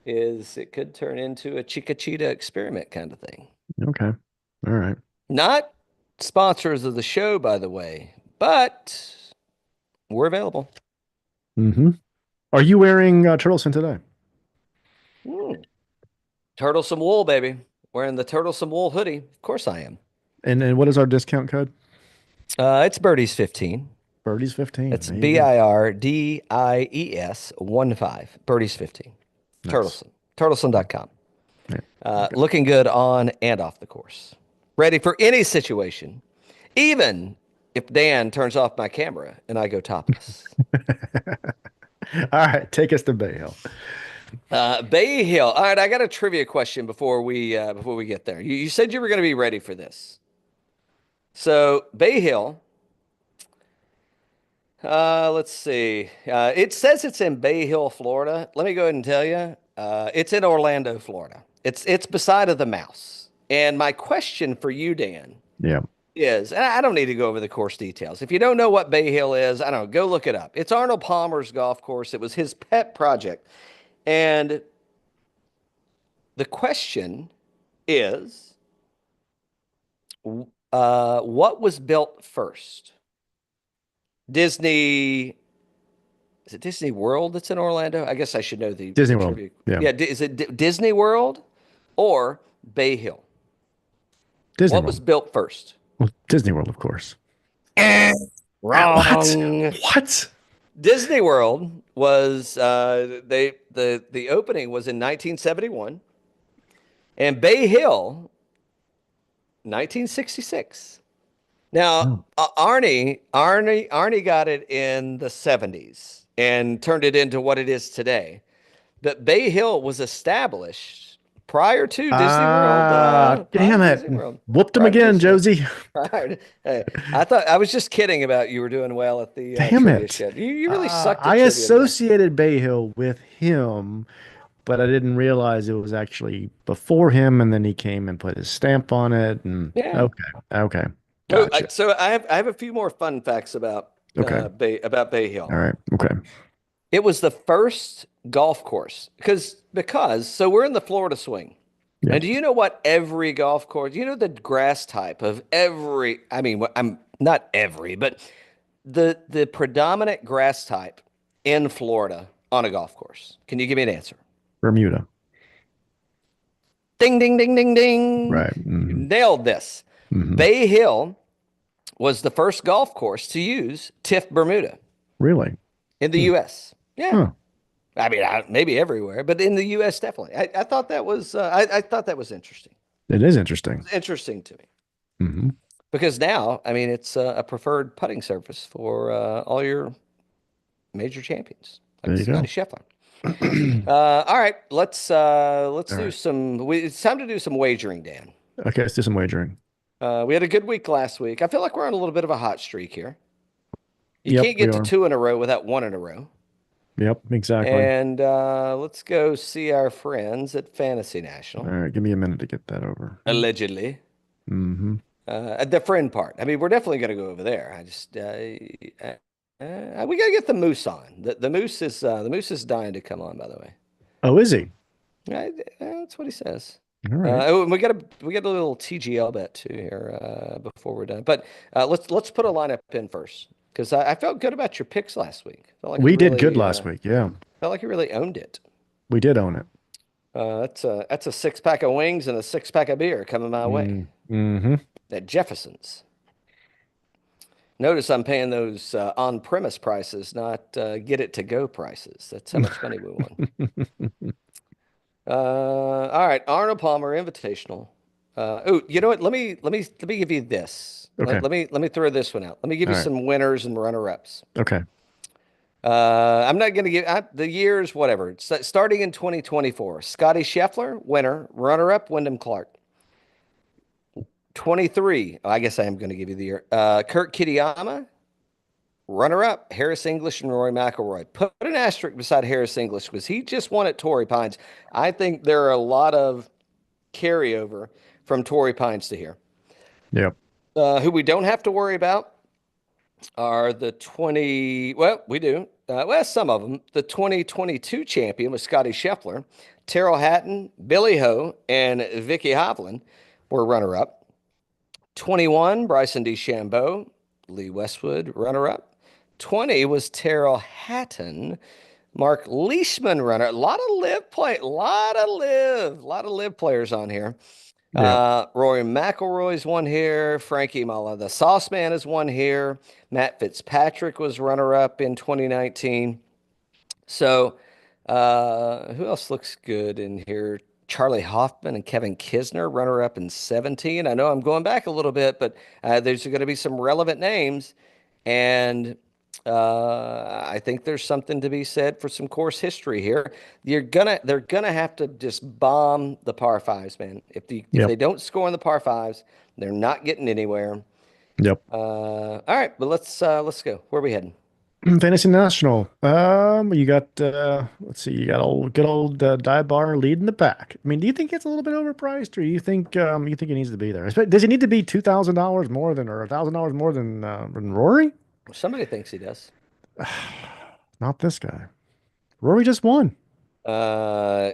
is it could turn into a Chica Cheetah experiment kind of thing. Okay. All right. Not sponsors of the show, by the way, but we're available. Mm-hmm. Are you wearing Turtleson today? Mm. Turtle some wool, baby. Wearing the turtle some wool hoodie. Of course I am. And what is our discount code? It's Birdies 15. Birdies 15. It's There you go. BIRDIES 15. Birdies 15. Nice. Turtleson. Turtleson.com. Yeah. Okay. Looking good on and off the course. Ready for any situation, even if Dan turns off my camera and I go topless. All right. Take us to Bay Hill. Bay Hill. All right, I got a trivia question before we get there. You said you were going to be ready for this. So Bay Hill. Let's see. It says it's in Bay Hill, Florida. Let me go ahead and tell you, it's in Orlando, Florida. It's beside of the Mouse. And my question for you, Dan, Yeah. is, and I don't need to go over the course details. If you don't know what Bay Hill is, I don't know, go look it up. It's Arnold Palmer's golf course. It was his pet project. And the question is, what was built first? Disney, is it Disney World that's in Orlando? I guess I should know the Disney World. trivia. Yeah. Yeah, is it Disney World or Bay Hill? Disney What World. was built first? Well, Disney World, of course. Wrong. What? Disney World was the opening was in 1971, and Bay Hill 1966. Now, Arnie got it in the 70s and turned it into what it is today. But Bay Hill was established prior to Disney World. Damn it. Disney World. Whooped him Prior to again, Disney. Josie. Hey, I thought I was just kidding about you were doing well at the Damn trivia it. show. You really sucked at I trivia. associated Bay Hill with him, but I didn't realize it was actually before him, and then he came and put his stamp on it. And Yeah. Okay. Oh, Gotcha. so I have a few more fun facts about Okay. Bay Hill. All right. Okay. It was the first golf course because so we're in the Florida swing. Yeah. And do you know what every golf course, you know the grass type of every, I mean, I'm not every, but the predominant grass type in Florida on a golf course? Can you give me an answer? Bermuda. Ding, ding, ding, ding, ding. Right. You nailed this. Mhm. Bay Hill was the first golf course to use TIFF Bermuda Really? in the U.S. Yeah. Huh. I mean, maybe everywhere, but in the U.S. definitely. I thought that was I thought that was interesting. It is interesting. It's interesting to me Hmm. because now, I mean, it's a preferred putting surface for all your major champions, like There you go. Scotty Scheffler. All right, let's do right. some. It's time to do some wagering, Dan. Okay, let's do some wagering. We had a good week last week. I feel like we're on a little bit of a hot streak here. You Yep, can't get we to are. 2 in a row without 1 in a row. Yep, exactly. And let's go see our friends at Fantasy National. All right, give me a minute to get that over. Allegedly. Mm-hmm. The friend part. I mean, we're definitely going to go over there. I just we got to get the moose on. The moose is dying to come on. By the way, Oh, is he? that's what he says. All right. And we got a little TGL bet too here before we're done. But let's put a lineup in first because I felt good about your picks last week. Felt like We you did really, good last week. Yeah, Felt like you really owned it. we did own it. That's a 6-pack of wings and a 6-pack of beer coming my way Mm-hmm. at Jefferson's. Notice I'm paying those on-premise prices, not get it to go prices. That's how much money we won. All right, Arnold Palmer Invitational. Oh, you know what? Let me give you this. Okay. Let me throw this one out. Let me give you All right. some winners and runner-ups. Okay. I'm not going to give the years, whatever. Starting in 2024, Scotty Scheffler, winner, runner-up, Wyndham Clark. 23, I guess I am going to give you the year. Kurt Kitayama, runner-up, Harris English and Rory McIlroy. Put an asterisk beside Harris English because he just won at Torrey Pines. I think there are a lot of carryover from Torrey Pines to here. Yep. Who we don't have to worry about are the 20, well, we do. Well, some of them. The 2022 champion was Scotty Scheffler. Terrell Hatton, Billy Ho, and Vicky Hovland were runner-up. 21, Bryson DeChambeau, Lee Westwood, runner-up. 20 was Terrell Hatton. Mark Leishman, runner. A lot of live players on here. Yeah. Rory McIlroy's one here. Frankie Mala, the Sauce Man, is one here. Matt Fitzpatrick was runner-up in 2019. So, who else looks good in here? Charlie Hoffman and Kevin Kisner, runner-up in 17. I know I'm going back a little bit, but there's going to be some relevant names, and I think there's something to be said for some course history here. They're gonna have to just bomb the par fives, man. If they don't score in the par fives, they're not getting anywhere. Yep. All right, but let's go. Where are we heading? Fantasy National. You got let's see, you got good old Dive Bar leading the pack. I mean, do you think it's a little bit overpriced, or you think it needs to be there? Does he need to be $2,000 more than, or $1,000 more than Rory? Somebody thinks he does. Not this guy. Rory just won. I'm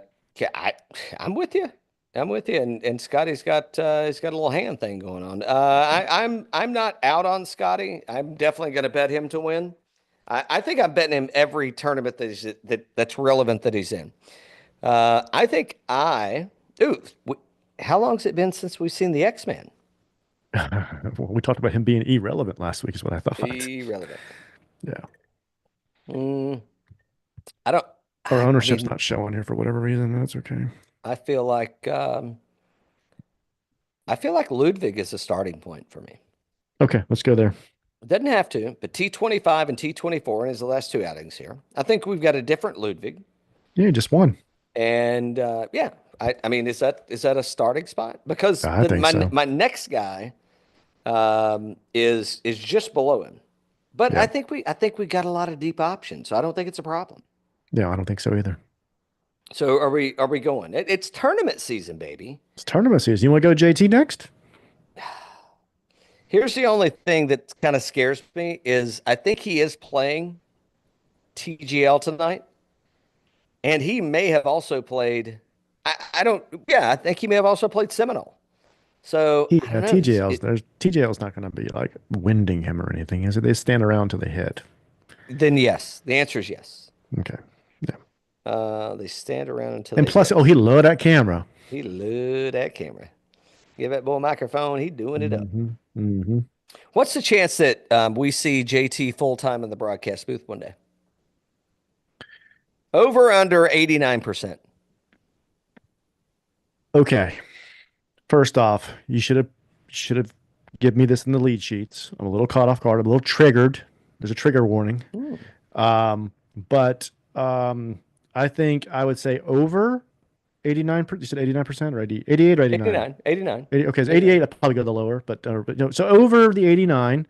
with you. And Scotty's got he's got a little hand thing going on. I'm not out on Scotty. I'm definitely going to bet him to win. I think I'm betting him every tournament that's relevant that he's in. I think how long's it been since we've seen the X-Man? Well, we talked about him being irrelevant last week, is what I thought. Irrelevant. Yeah. I don't. Our ownership's not showing here for whatever reason. That's okay. I feel like Ludwig is a starting point for me. Okay, let's go there. Doesn't have to, but T25 and T24 in his last two outings here. I think we've got a different Ludwig. Yeah, he just won. And yeah, I mean, is that a starting spot? Because my next guy is just below him. But yeah. I think we got a lot of deep options, so I don't think it's a problem. Yeah, I don't think so either. So are we going? It's tournament season, baby. It's tournament season. You want to go JT next? Here's the only thing that kind of scares me is I think he is playing TGL tonight, and he may have also played. I think he may have also played Seminole. So TGL's not going to be like winding him or anything, is it? They stand around till they hit. Then yes, the answer is yes. Okay. Yeah. They stand around until. And plus, he loved that camera. He loved that camera. Give that boy a microphone. He doing it up. Mm-hmm. What's the chance that we see JT full time in the broadcast booth one day? Over under 89%. Okay. First off, you should have given me this in the lead sheets. I'm a little caught off guard. I'm a little triggered. There's a trigger warning. But I think I would say over 89%. You said 89% or 88 or 89? 89. Okay, so 88. I'd probably go the lower, but so over the 89.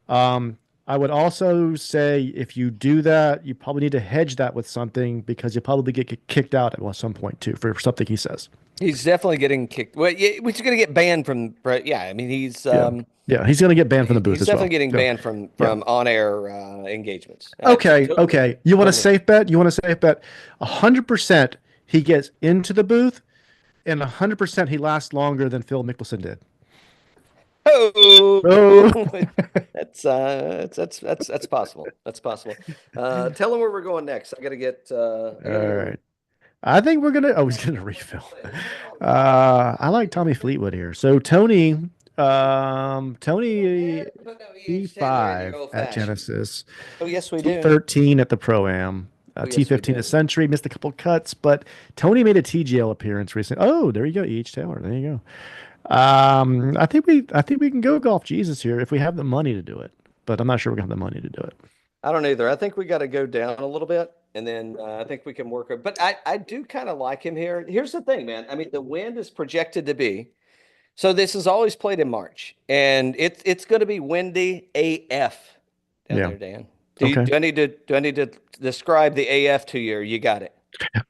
I would also say if you do that, you probably need to hedge that with something because you'll probably get kicked out at some point too for something he says. He's definitely getting kicked. Well, he's going to get banned from. Yeah, I mean he's. Yeah, he's going to get banned from the booth. He's definitely getting banned from on-air engagements. Okay. You want a safe bet? 100% he gets into the booth, and 100% he lasts longer than Phil Mickelson did. That's possible. That's possible. Tell him where we're going next. I got to get. All right. I think we're gonna. Oh, he's gonna refill. I like Tommy Fleetwood here. So Tony E5 at Genesis. Oh yes, we do. 13 at the Pro-Am. T15 at Century. Missed a couple cuts, but Tony made a TGL appearance recently. Oh, there you go, Each Taylor. There you go. I think we can go golf Jesus here if we have the money to do it, but I'm not sure we're gonna have the money to do it. I don't either. I think we got to go down a little bit, and then I think we can work it. But I do kind of like him here. Here's the thing, man. I mean, the wind is projected to be. So this is always played in March, and it's going to be windy AF down Yeah. there, Dan. Okay. Do I need to describe the AF to you? Or you got it.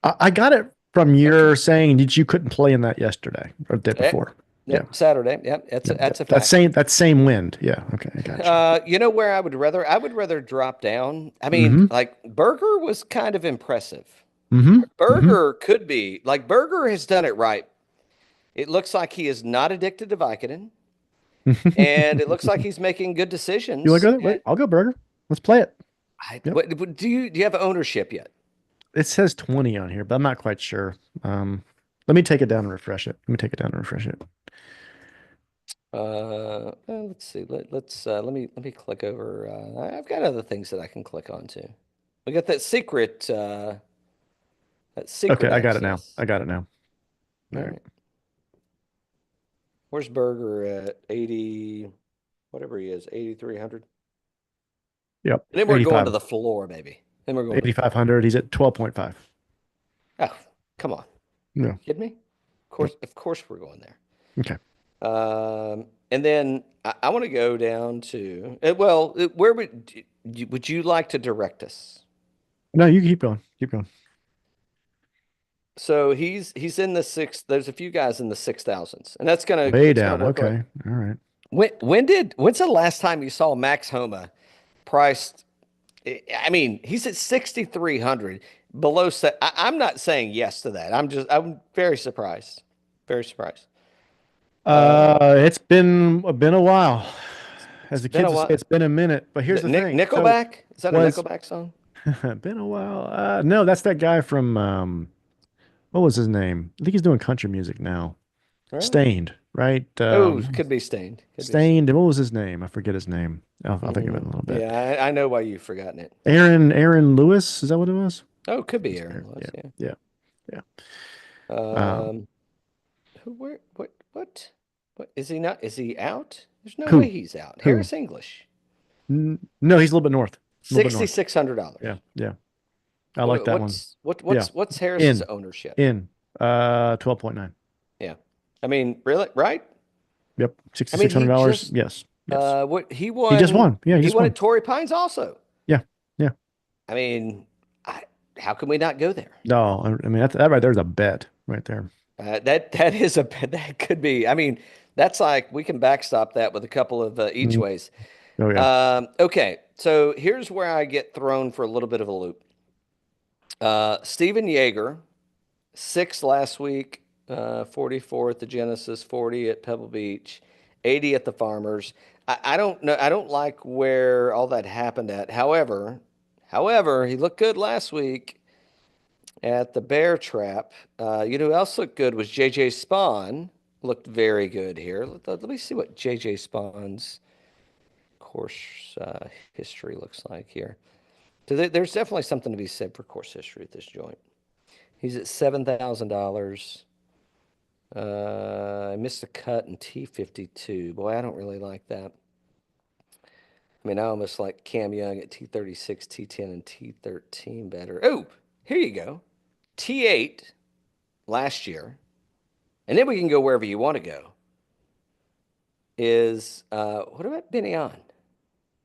I got it from Okay. your saying that you couldn't play in that yesterday or the day Yep. before. Yeah. Yep. Saturday. Yep. Yep. That's Yep. a fact. That same wind. Yeah. Okay. I got you. You know where I would rather drop down. I mean, Mm-hmm. like Berger was kind of impressive. Mm-hmm. Mm-hmm. Berger could be like Berger has done it right. It looks like he is not addicted to Vicodin, and it looks like he's making good You want decisions. to go there? Wait, I'll go burger. Let's play it. Yep. Do you have ownership yet? It says 20 on here, but I'm not quite sure. Let me take it down and refresh it. Let me take it down and refresh it. Let's see. Let me click over. I've got other things that I can click on too. We got that Okay, secret I got it now. access. I got it now. All All right. right. Where's Berger at 80, whatever he is, 8,300? Yep. And then we're going to 85. the floor, baby. Then we're going to the floor. 8,500. He's at 12.5. Oh, come on. Yeah. Kidding me? Yep. Of course we're going there. Okay. And then I want to go down to where would you like to direct us? No, you keep going. Keep going. So he's in the six. There's a few guys in the 6,000s, and Way that's gonna down. work. Okay. All right. When's the last time you saw Max Homa priced? I mean, he's at 6,300 below. I'm not saying yes to that. I'm very surprised. Very surprised. It's been a while. It's As the been a kids would say, while. it's been a minute. But Is here's it the thing. So Nickelback? Is that a was Nickelback song? been a while. No, that's that guy from what was his name? I think he's doing country music now. Really? Stained, right? Oh, could be stained. Could be stained. Stained. And what was his name? I forget his name. I'll think of it in a little bit. Yeah, I know why you've forgotten it. Aaron Lewis. Is that what it was? Oh, could be Aaron Lewis. Yeah. Yeah. Yeah. Yeah. Um, what is he not? Is he out? There's no way Who? he's out. Who? Harris English, No, he's a little bit north. A little bit north. $6,600. Yeah. Yeah. I like that one. Yeah. What's Harris's In. ownership? 12.9. Yeah, I mean, really, right? Yep. I mean, he $6,600. just Yes. Yes. he He just won. won. Yeah, he He just won won. at Torrey Pines also. Yeah. Yeah. I mean, how can we not go there? No, I mean that right there's a bet right there. That is that could be. I mean, that's like we can backstop that with a couple of each Mhm. ways. Oh yeah. Okay, so here's where I get thrown for a little bit of a loop. Steven Yeager, 6 last week, 44 at the Genesis, 40 at Pebble Beach, 80 at the Farmers. I don't know. I don't like where all that happened at. However, he looked good last week at the Bear Trap. You know who else looked good was JJ Spawn. Looked very good here. Let me see what JJ Spawn's course history looks like here. So there's definitely something to be said for course history at this joint. He's at $7,000. I missed a cut in T52. Boy, I don't really like that. I mean, I almost like Cam Young at T36, T10, and T13 better. Oh, here you go. T8 last year, and then we can go wherever you want to go. Is what about Benny On?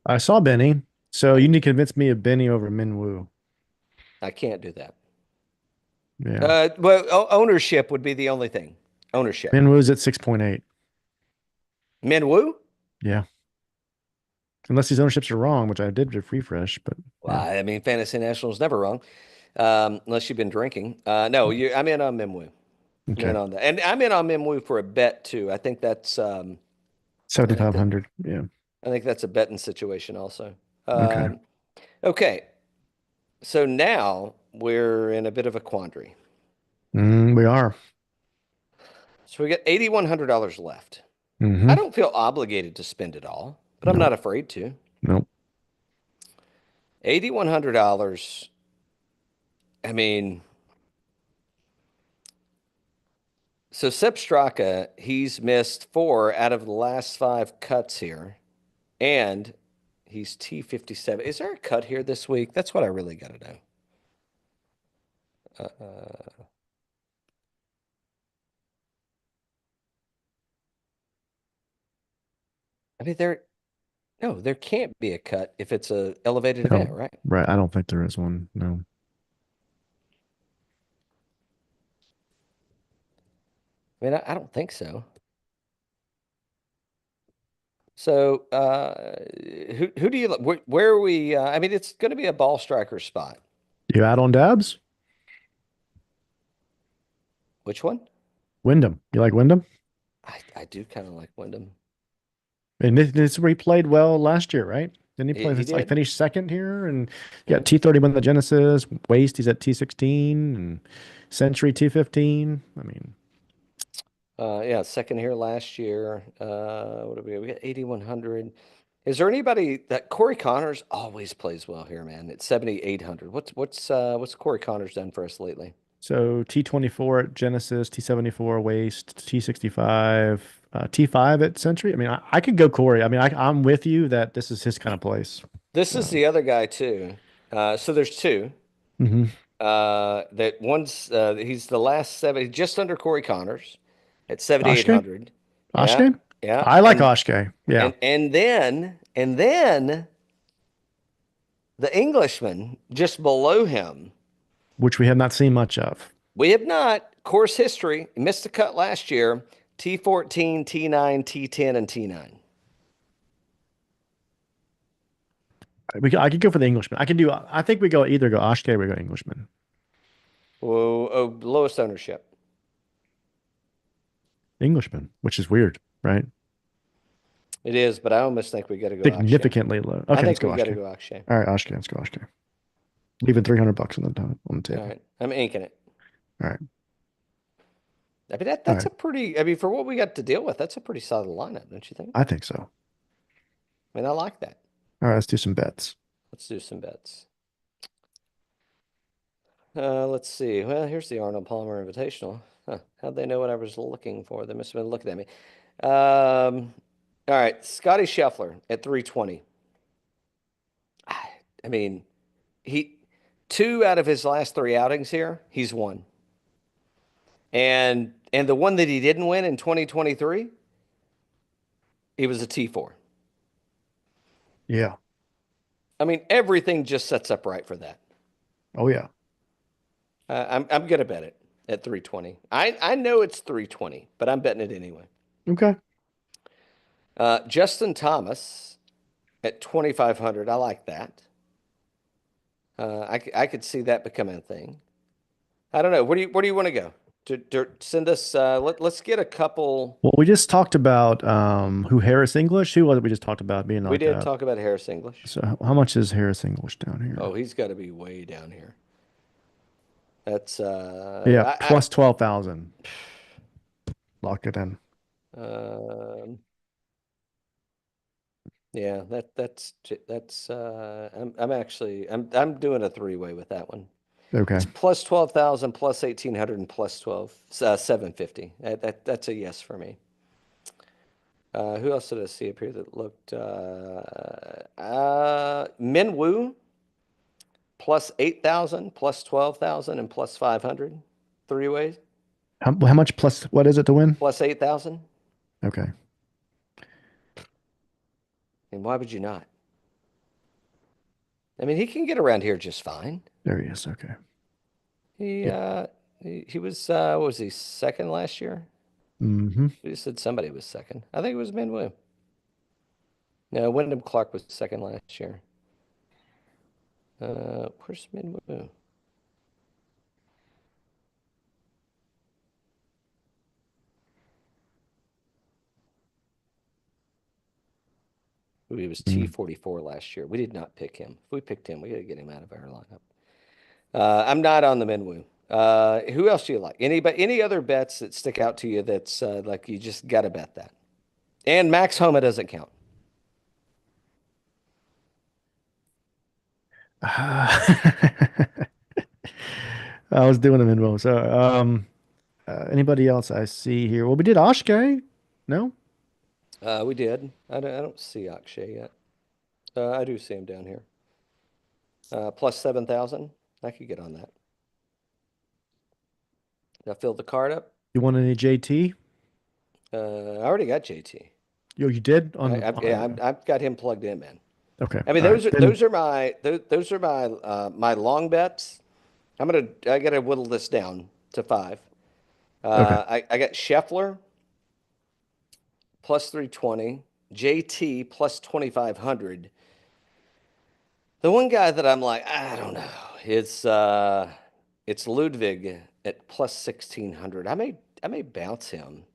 I saw Benny. So you need to convince me of Benny over Minwoo. I can't do that. Yeah. Ownership would be the only thing. Ownership. Minwoo's at 6.8. Minwoo? Yeah. Unless these ownerships are wrong, which I did refresh, but Well, yeah. I mean, Fantasy National's never wrong, unless you've been drinking. No, I'm in on Minwoo. I'm Okay. in on that, and I'm in on Minwoo for a bet too. I think that's I think that 7,500. Yeah. I think that's a betting situation also. Okay. Okay, so now we're in a bit of a quandary. We are. So we got $8,100 left. Mm-hmm. I don't feel obligated to spend it all, but I'm Nope. not afraid to. Nope. $8,100. I mean, so Sepp Straka, he's missed 4 out of the last 5 cuts here, and He's T57. Is there a cut here this week? That's what I really got to know. I mean, no, there can't be a cut if it's a elevated event, No, right? right. I don't think there is one. No. I mean, I don't think so. So, who do you where are we? I mean, it's going to be a ball striker spot. You add on Dabs? Which one? Wyndham. You like Wyndham? I do kind of like Wyndham. And this where he played well last year, right? Didn't he play? He It's like did. finished second here, and yeah, Yeah. T30 won the Genesis. Waste, he's at T16, and Century T15. I mean, Yeah, second here last year. What do we got 8,100. Is there anybody that Corey Connors always plays well here, man? It's 7,800. What's Corey Connors done for us lately? so T24 at Genesis, T74 Waste, T65, T5 at Century. I mean, I could go Corey. I mean, I'm with you that this is his kind of place. This is the other guy too. So there's two. Hmm. That one's he's the last seven, just under Corey Connors at Oshke? 7,800. Yeah, Oshke? yeah, I like Oshke. Yeah, and then the Englishman just below him. which we have not seen much of. We have not. Course history. He missed a cut last year. T14, T9, T10, and T9. I could go for the Englishman. I can do. I think we go either go Oshke or we go Englishman. Whoa, oh, lowest ownership. Englishman, which is weird, right? It is, but I almost think we got to go Akshay. Significantly low. I Okay, let's think go we got to Oshke. go Akshay. All right, Oshke. Let's go Oshke. Leaving $300 on the table. All right, I'm inking it. All right. I mean, All that's right. a pretty, I mean, for what we got to deal with, that's a pretty solid lineup, don't you think? I think so. I mean, I like that. All right, let's do some bets. Let's do some bets. Let's see. Well, here's the Arnold Palmer Invitational. Huh. How'd they know what I was looking for? They must have been looking at me. All right, Scotty Scheffler at 320. I mean, he two out of his last three outings here, he's won. And the one that he didn't win in 2023, he was a T4. Yeah. I mean, everything just sets up right for that. Oh yeah. I'm gonna bet it at 320. I know it's 320, but I'm betting it anyway. Okay. Justin Thomas at 2,500. I like that. I could see that becoming a thing. I don't know. Where do you want to go? To send us. Let's get a couple. Well, we just talked about who Harris English. Who was it we just talked about being We like did talk about Harris English. So how much is Harris English down here? Oh, he's got to be way down here. That's Yeah, plus 12,000. Lock it in. Yeah, that's I'm doing a three-way with that one. Okay. It's plus 12,000, plus 1,800, and plus 750. That's a yes for me. Who else did I see up here that looked Min Woo plus 8,000, plus 12,000, and plus 500. Three ways. How much plus what is it to win? Plus 8,000. Okay. And why would you not? I mean, he can get around here just fine. There he is. Okay. He was what was he, second last year? Mm-hmm. You said somebody was second. I think it was Min Woo. No, Wyndham Clark was second last year. Where's Min Woo? He was T44 last year. We did not pick him. If we picked him, we got to get him out of our lineup. I'm not on the Min Woo. Who else do you like? Any other bets that stick out to you that's like you just got to bet that? And Max Homa doesn't count. I was doing them in well. So, anybody else I see here? Well, we did Oshke. No? We did. I don't see Akshay yet. I do see him down here. Plus 7,000. I could get on that. Now fill the card up. You want any JT? I already got JT. You did on I've got him plugged in, man. Okay. I mean, All those right. are those are my those are my long bets. I gotta whittle this down to 5. Okay. I got Scheffler plus 320, JT plus 2,500. The one guy that I'm like, I don't know, it's Ludwig at plus 1,600. I may bounce him.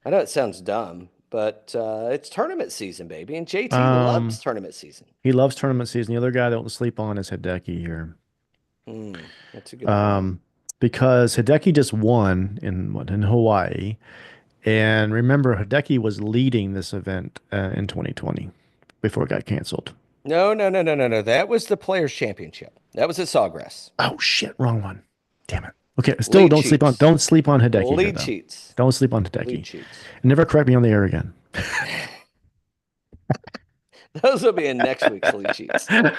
I know it sounds dumb, but it's tournament season, baby, and JT loves tournament season. He loves tournament season. The other guy that won't sleep on is Hideki here. That's a good point. Because Hideki just won in Hawaii, and remember Hideki was leading this event in 2020 before it got canceled. No, no, no, no, no, no. That was the Players Championship. That was at Sawgrass. Oh shit, wrong one. Damn it. Okay, still don't sleep on Hideki here, Lead though. cheats. Don't sleep on Hideki. Lead cheats. And never correct me on the air again. Those will be in next week's lead cheats. I'm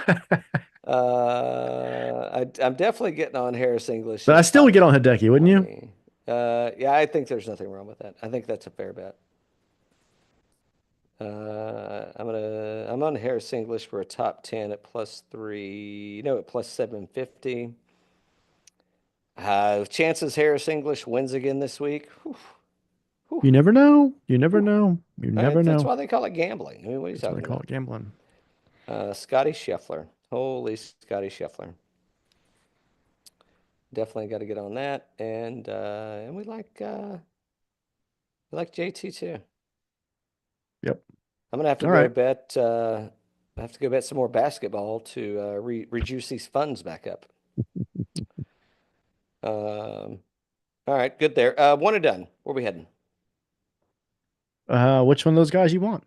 definitely getting on Harris English. But I still would get on Hideki, wouldn't you? Yeah, I think there's nothing wrong with that. I think that's a fair bet. I'm on Harris English for a top 10 at plus 3. No, at plus 750. Chances Harris English wins again this week. Whew. Whew. You never know. You never know. You never know. That's why they call it gambling. I mean, what are you talking That's why they call about? it gambling. Scotty Scheffler. Holy Scotty Scheffler. Definitely got to get on that. And we like JT too. Yep. I'm gonna have to All go right. bet. I have to go bet some more basketball to reduce these funds back up. All right, good there. One and done. Where are we heading? Which one of those guys you want?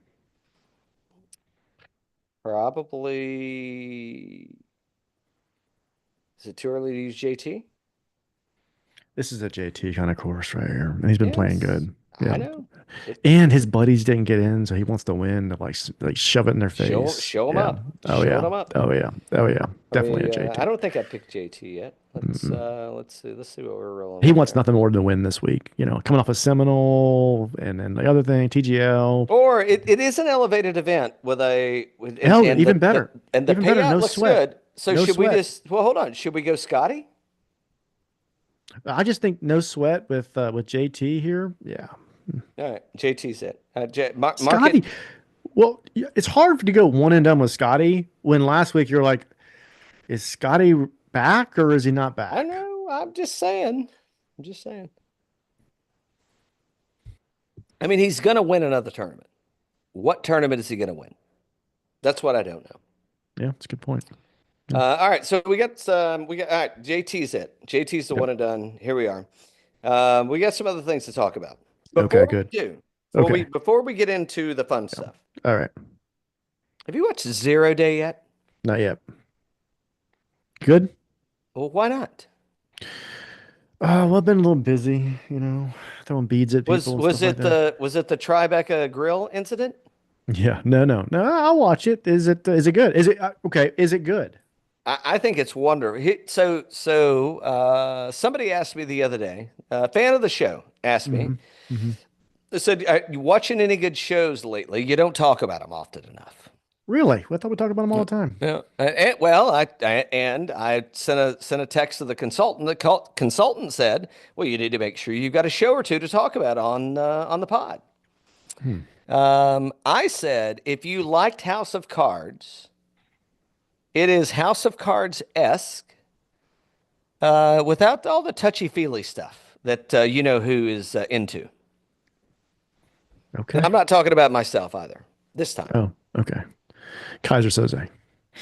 Probably. Is it too early to use JT? This is a JT kind of course right here. And he's been playing good. I know. And his buddies didn't get in, so he wants to win to like shove it in their face. Show them up. Oh yeah. Oh yeah. Oh yeah. Definitely a JT. I don't think I picked JT yet. Let's see. Let's see what we're rolling. He wants nothing more than to win this week. You know, coming off a Seminole and then the other thing, TGL. Or it is an elevated event with even better. And the payout no looks sweat. good. So No should sweat. we just hold on? Should we go Scotty? I just think no sweat with JT here. Yeah. All right, JT's it. Scotty. Well, it's hard to go one and done with Scotty when last week you're like, is Scotty back or is he not back? I know. I'm just saying. I mean, he's going to win another tournament. What tournament is he going to win? That's what I don't know. Yeah, that's a good point. All right, so we got all right, JT's it. JT's the one and done. Here we are. We got some other things to talk about. Okay, good. Before we get into the fun stuff. All right. Have you watched Zero Day yet? Not yet. Good? Well, why not? Well, I've been a little busy, throwing beads at people. Was it the Tribeca grill incident? Yeah, no. I'll watch it. Is it good? Is it okay? Is it good? I think it's wonderful. So somebody asked me the other day, a fan of the show asked me, they said, "Are you watching any good shows lately? You don't talk about them often enough." Really? I thought we talk about them all the time. Yeah. I sent a text to the consultant. The consultant said, "Well, you need to make sure you've got a show or two to talk about on the pod." I said, if you liked House of Cards, it is House of Cards-esque, without all the touchy-feely stuff that who is into. Okay. And I'm not talking about myself either this time. Oh, okay. Kaiser Soze.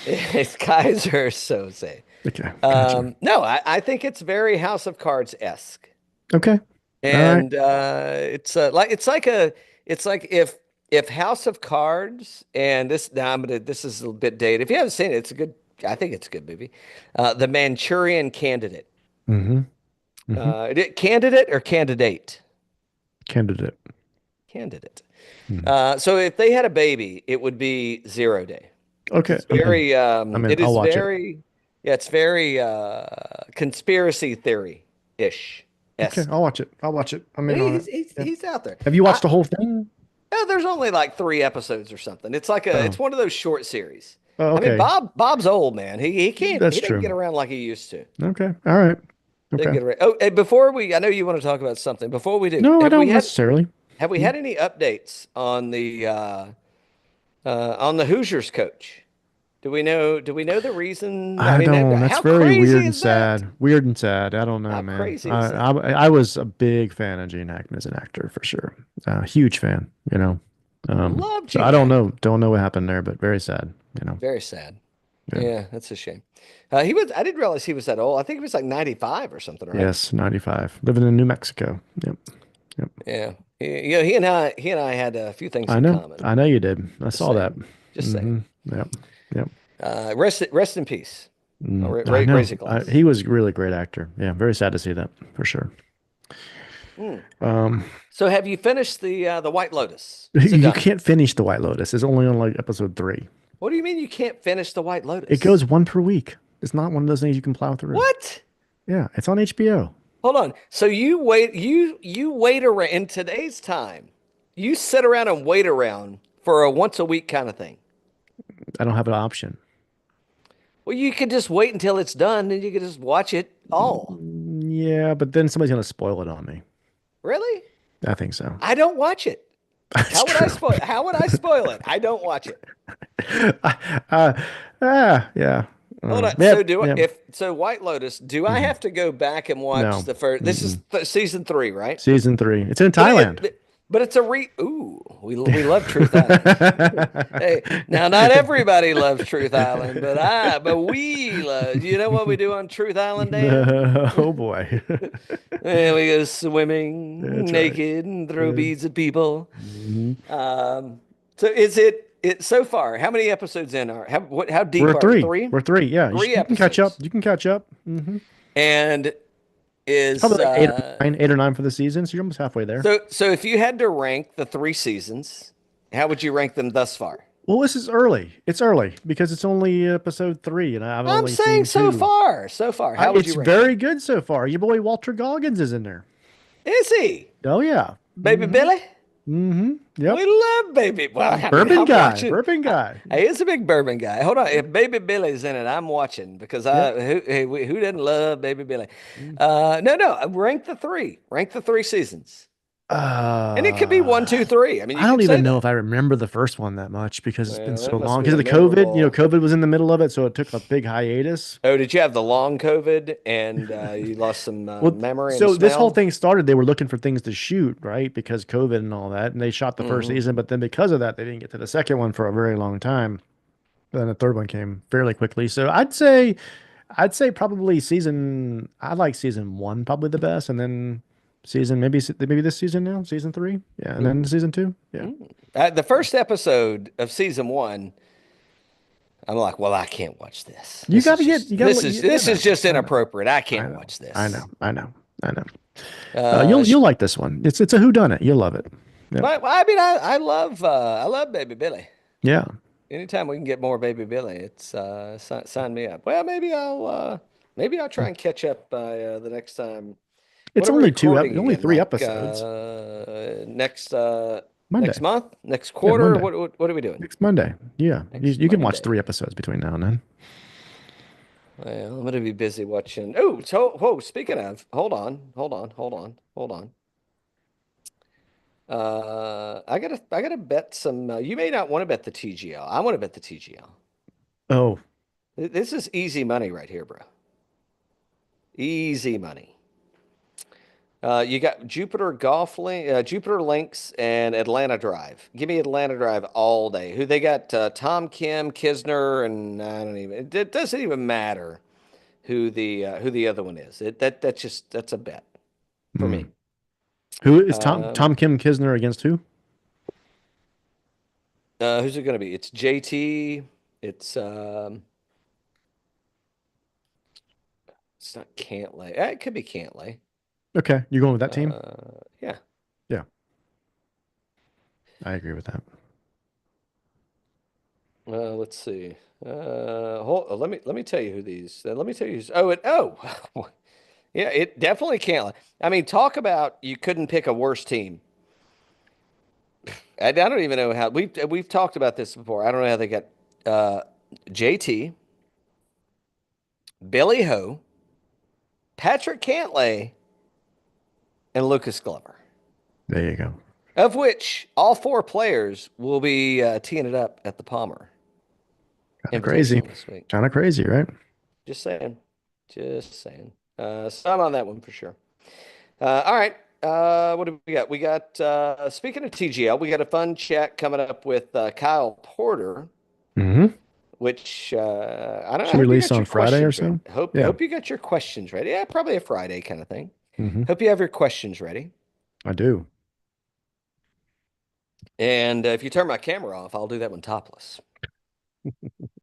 It's Kaiser Soze. Okay. Gotcha. No, I think it's very House of Cards-esque. Okay. And it's like if House of Cards and this is a bit dated. If you haven't seen it, I think it's a good movie. The Manchurian Candidate. Candidate or candidate? Candidate. Candidate. Hmm. So if they had a baby, it would be 0 day. Okay, It's I'm in. very, I'm in. it I'll is watch it. very, yeah, it's very conspiracy theory-ish Okay, esque. I'll watch it. I'll watch it. I'm in on it. Yeah. He's out there. Have you watched I the whole thing? there's only like 3 episodes or something. Oh, It's one of those short series. oh, I mean, okay. Bob's old man. That's He doesn't get true. around like he used to. Okay. All right. Doesn't Okay. get around. Oh, and before we, I know you want to talk about something. Before we do, No, I don't necessarily. have we Hmm. had any updates on the Hoosiers coach? Do we know the reason? I I mean, don't. That's how very crazy weird and is that? sad. Weird and sad. I don't know, How man. crazy is that? I was a big fan of Gene Hackman as an actor for sure. Huge fan. Love So Gene I don't know. Hackman. Don't know what happened there, but very sad. Very sad. Yeah. Yeah, that's a shame. He was. I didn't realize he was that old. I think he was like 95 or something, right? Yes, 95. Living in New Mexico. Yep. Yep. Yeah. He and I had a few things I in know. common. I know you did. I Just saw that. saying. Just saying. Yep. Yep. Rest in peace. I know. Raise a glass. He was a really great actor. Yeah, very sad to see that for sure. Mm. Um, So have you finished the White Lotus? Is it you done? can't finish The White Lotus. It's only on like episode 3. What do you mean you can't finish the White It Lotus? goes one per week. It's not one of those things you can plow through. What? Yeah, it's on HBO. Hold on. So you wait around in today's time. You sit around and wait around for a once a week kind of thing. I don't have an option. Well, you could just wait until it's done and you could just watch it all. Yeah, but then somebody's gonna spoil it on me. Really? I think so. I don't watch it. That's true. How would I spoil it? I don't watch it. uh, yeah. Hold on. Yeah, yeah. White Lotus, do I Mhm. have to go back and watch No. the first? This is Mm-mm. season 3, right? Season 3. It's in But Thailand. but it's a ooh, we love Truth Island. Hey, now not everybody loves Truth Island, but we love. You know what we do on Truth Island, Dan? Oh boy. And we go swimming That's right. naked and throw Yeah. beads at people. Mhm. So is it so far? How many episodes in are? How deep We're are we? three. Three? We're three. Yeah, Three you can catch up. episodes. You can catch up. And It's probably is like eight or nine for the season. So you're almost halfway there. so if you had to rank the 3 seasons, how would you rank them thus far? Well, this is early. It's early because it's only episode 3, and I've I'm only seen saying so 2. far. So far. How would It's you rank them? very good so far. Your boy Walter Goggins is in there. Is he? Oh yeah. Baby Billy? Yep. We love Baby. Well, I mean, Bourbon I'm guy. watching. Bourbon guy. He is a big bourbon guy. Hold on. If Baby Billy's in it, I'm watching because Yep. who doesn't love Baby Billy? Mm. No. Rank the three. Rank the 3 seasons. And it could be Uh, one, two, three. I mean, you I don't could say even know that. if I remember the first one that much because it's been Well, so that must long. be Because a of the COVID, memorable. COVID was in the middle of it, so it took a big hiatus. Oh, did you have the long COVID and you lost some Well, memory and so this whole smell? thing started, they were looking for things to shoot, right? Because COVID and all that. And they shot the first Hmm. season, but then because of that, they didn't get to the second one for a very long time. Then the third one came fairly quickly. So I'd say probably I like season 1 probably the best, and then maybe this season now, season 3. Yeah, and then season 2. Yeah. The first episode of season 1, I'm like, well, I can't watch this. You got to get you got to This I is just know. inappropriate. I I can't know. watch I this. know. I know. I know. Uh, sh- You'll like this one. It's a whodunit. You'll love it. Yep. but I mean, I love Baby Billy. Yeah. Anytime we can get more Baby Billy, it's sign me up. Well, maybe I'll try and catch up by the next time. It's What are we only recording only again? 3 Like episodes. next Monday. month, next Yeah, quarter. Monday. What are we doing? Next Monday. Yeah. Next You can watch Monday. 3 episodes between now and then. Well, I'm gonna be busy watching. Oh, so whoa, speaking of, hold on. I gotta bet some. You may not want to bet the TGL. I want to bet the TGL. Oh, This is easy money right here, bro. Easy money. You got Jupiter Links, and Atlanta Drive. Give me Atlanta Drive all day. Who they got? Tom Kim, Kisner, and I don't even. It doesn't even matter who the other one is. That's a bet for hmm. me. Who is Tom Um, Kim Kisner against who? who's it going to be? It's JT. It's it's not Cantlay. It could be Cantlay. Okay, you're going with that team? Yeah. Yeah. I agree with that. Let's see. Let me tell you who these. Let me tell you. Yeah, it definitely can't. I mean, talk about you couldn't pick a worse team. I don't even know how we've talked about this before. I don't know how they got uh, JT, Billy Ho, Patrick Cantlay, and Lucas Glover, There you go. of which all four players will be teeing it up at the Palmer Kind of crazy. Invitational this week. Kind of crazy, right? Just saying. Just saying. So I'm on that one for sure. All right. What do we got? We got, speaking of TGL, we got a fun chat coming up with Kyle Porter, Mm-hmm. which I don't know. I Should hope you release got your on Friday or questions ready. so. Hope Yeah. hope you got your questions ready. Yeah, probably a Friday kind of thing. Mm-hmm. Hope you have your questions ready. I do. And if you turn my camera off, I'll do that one topless.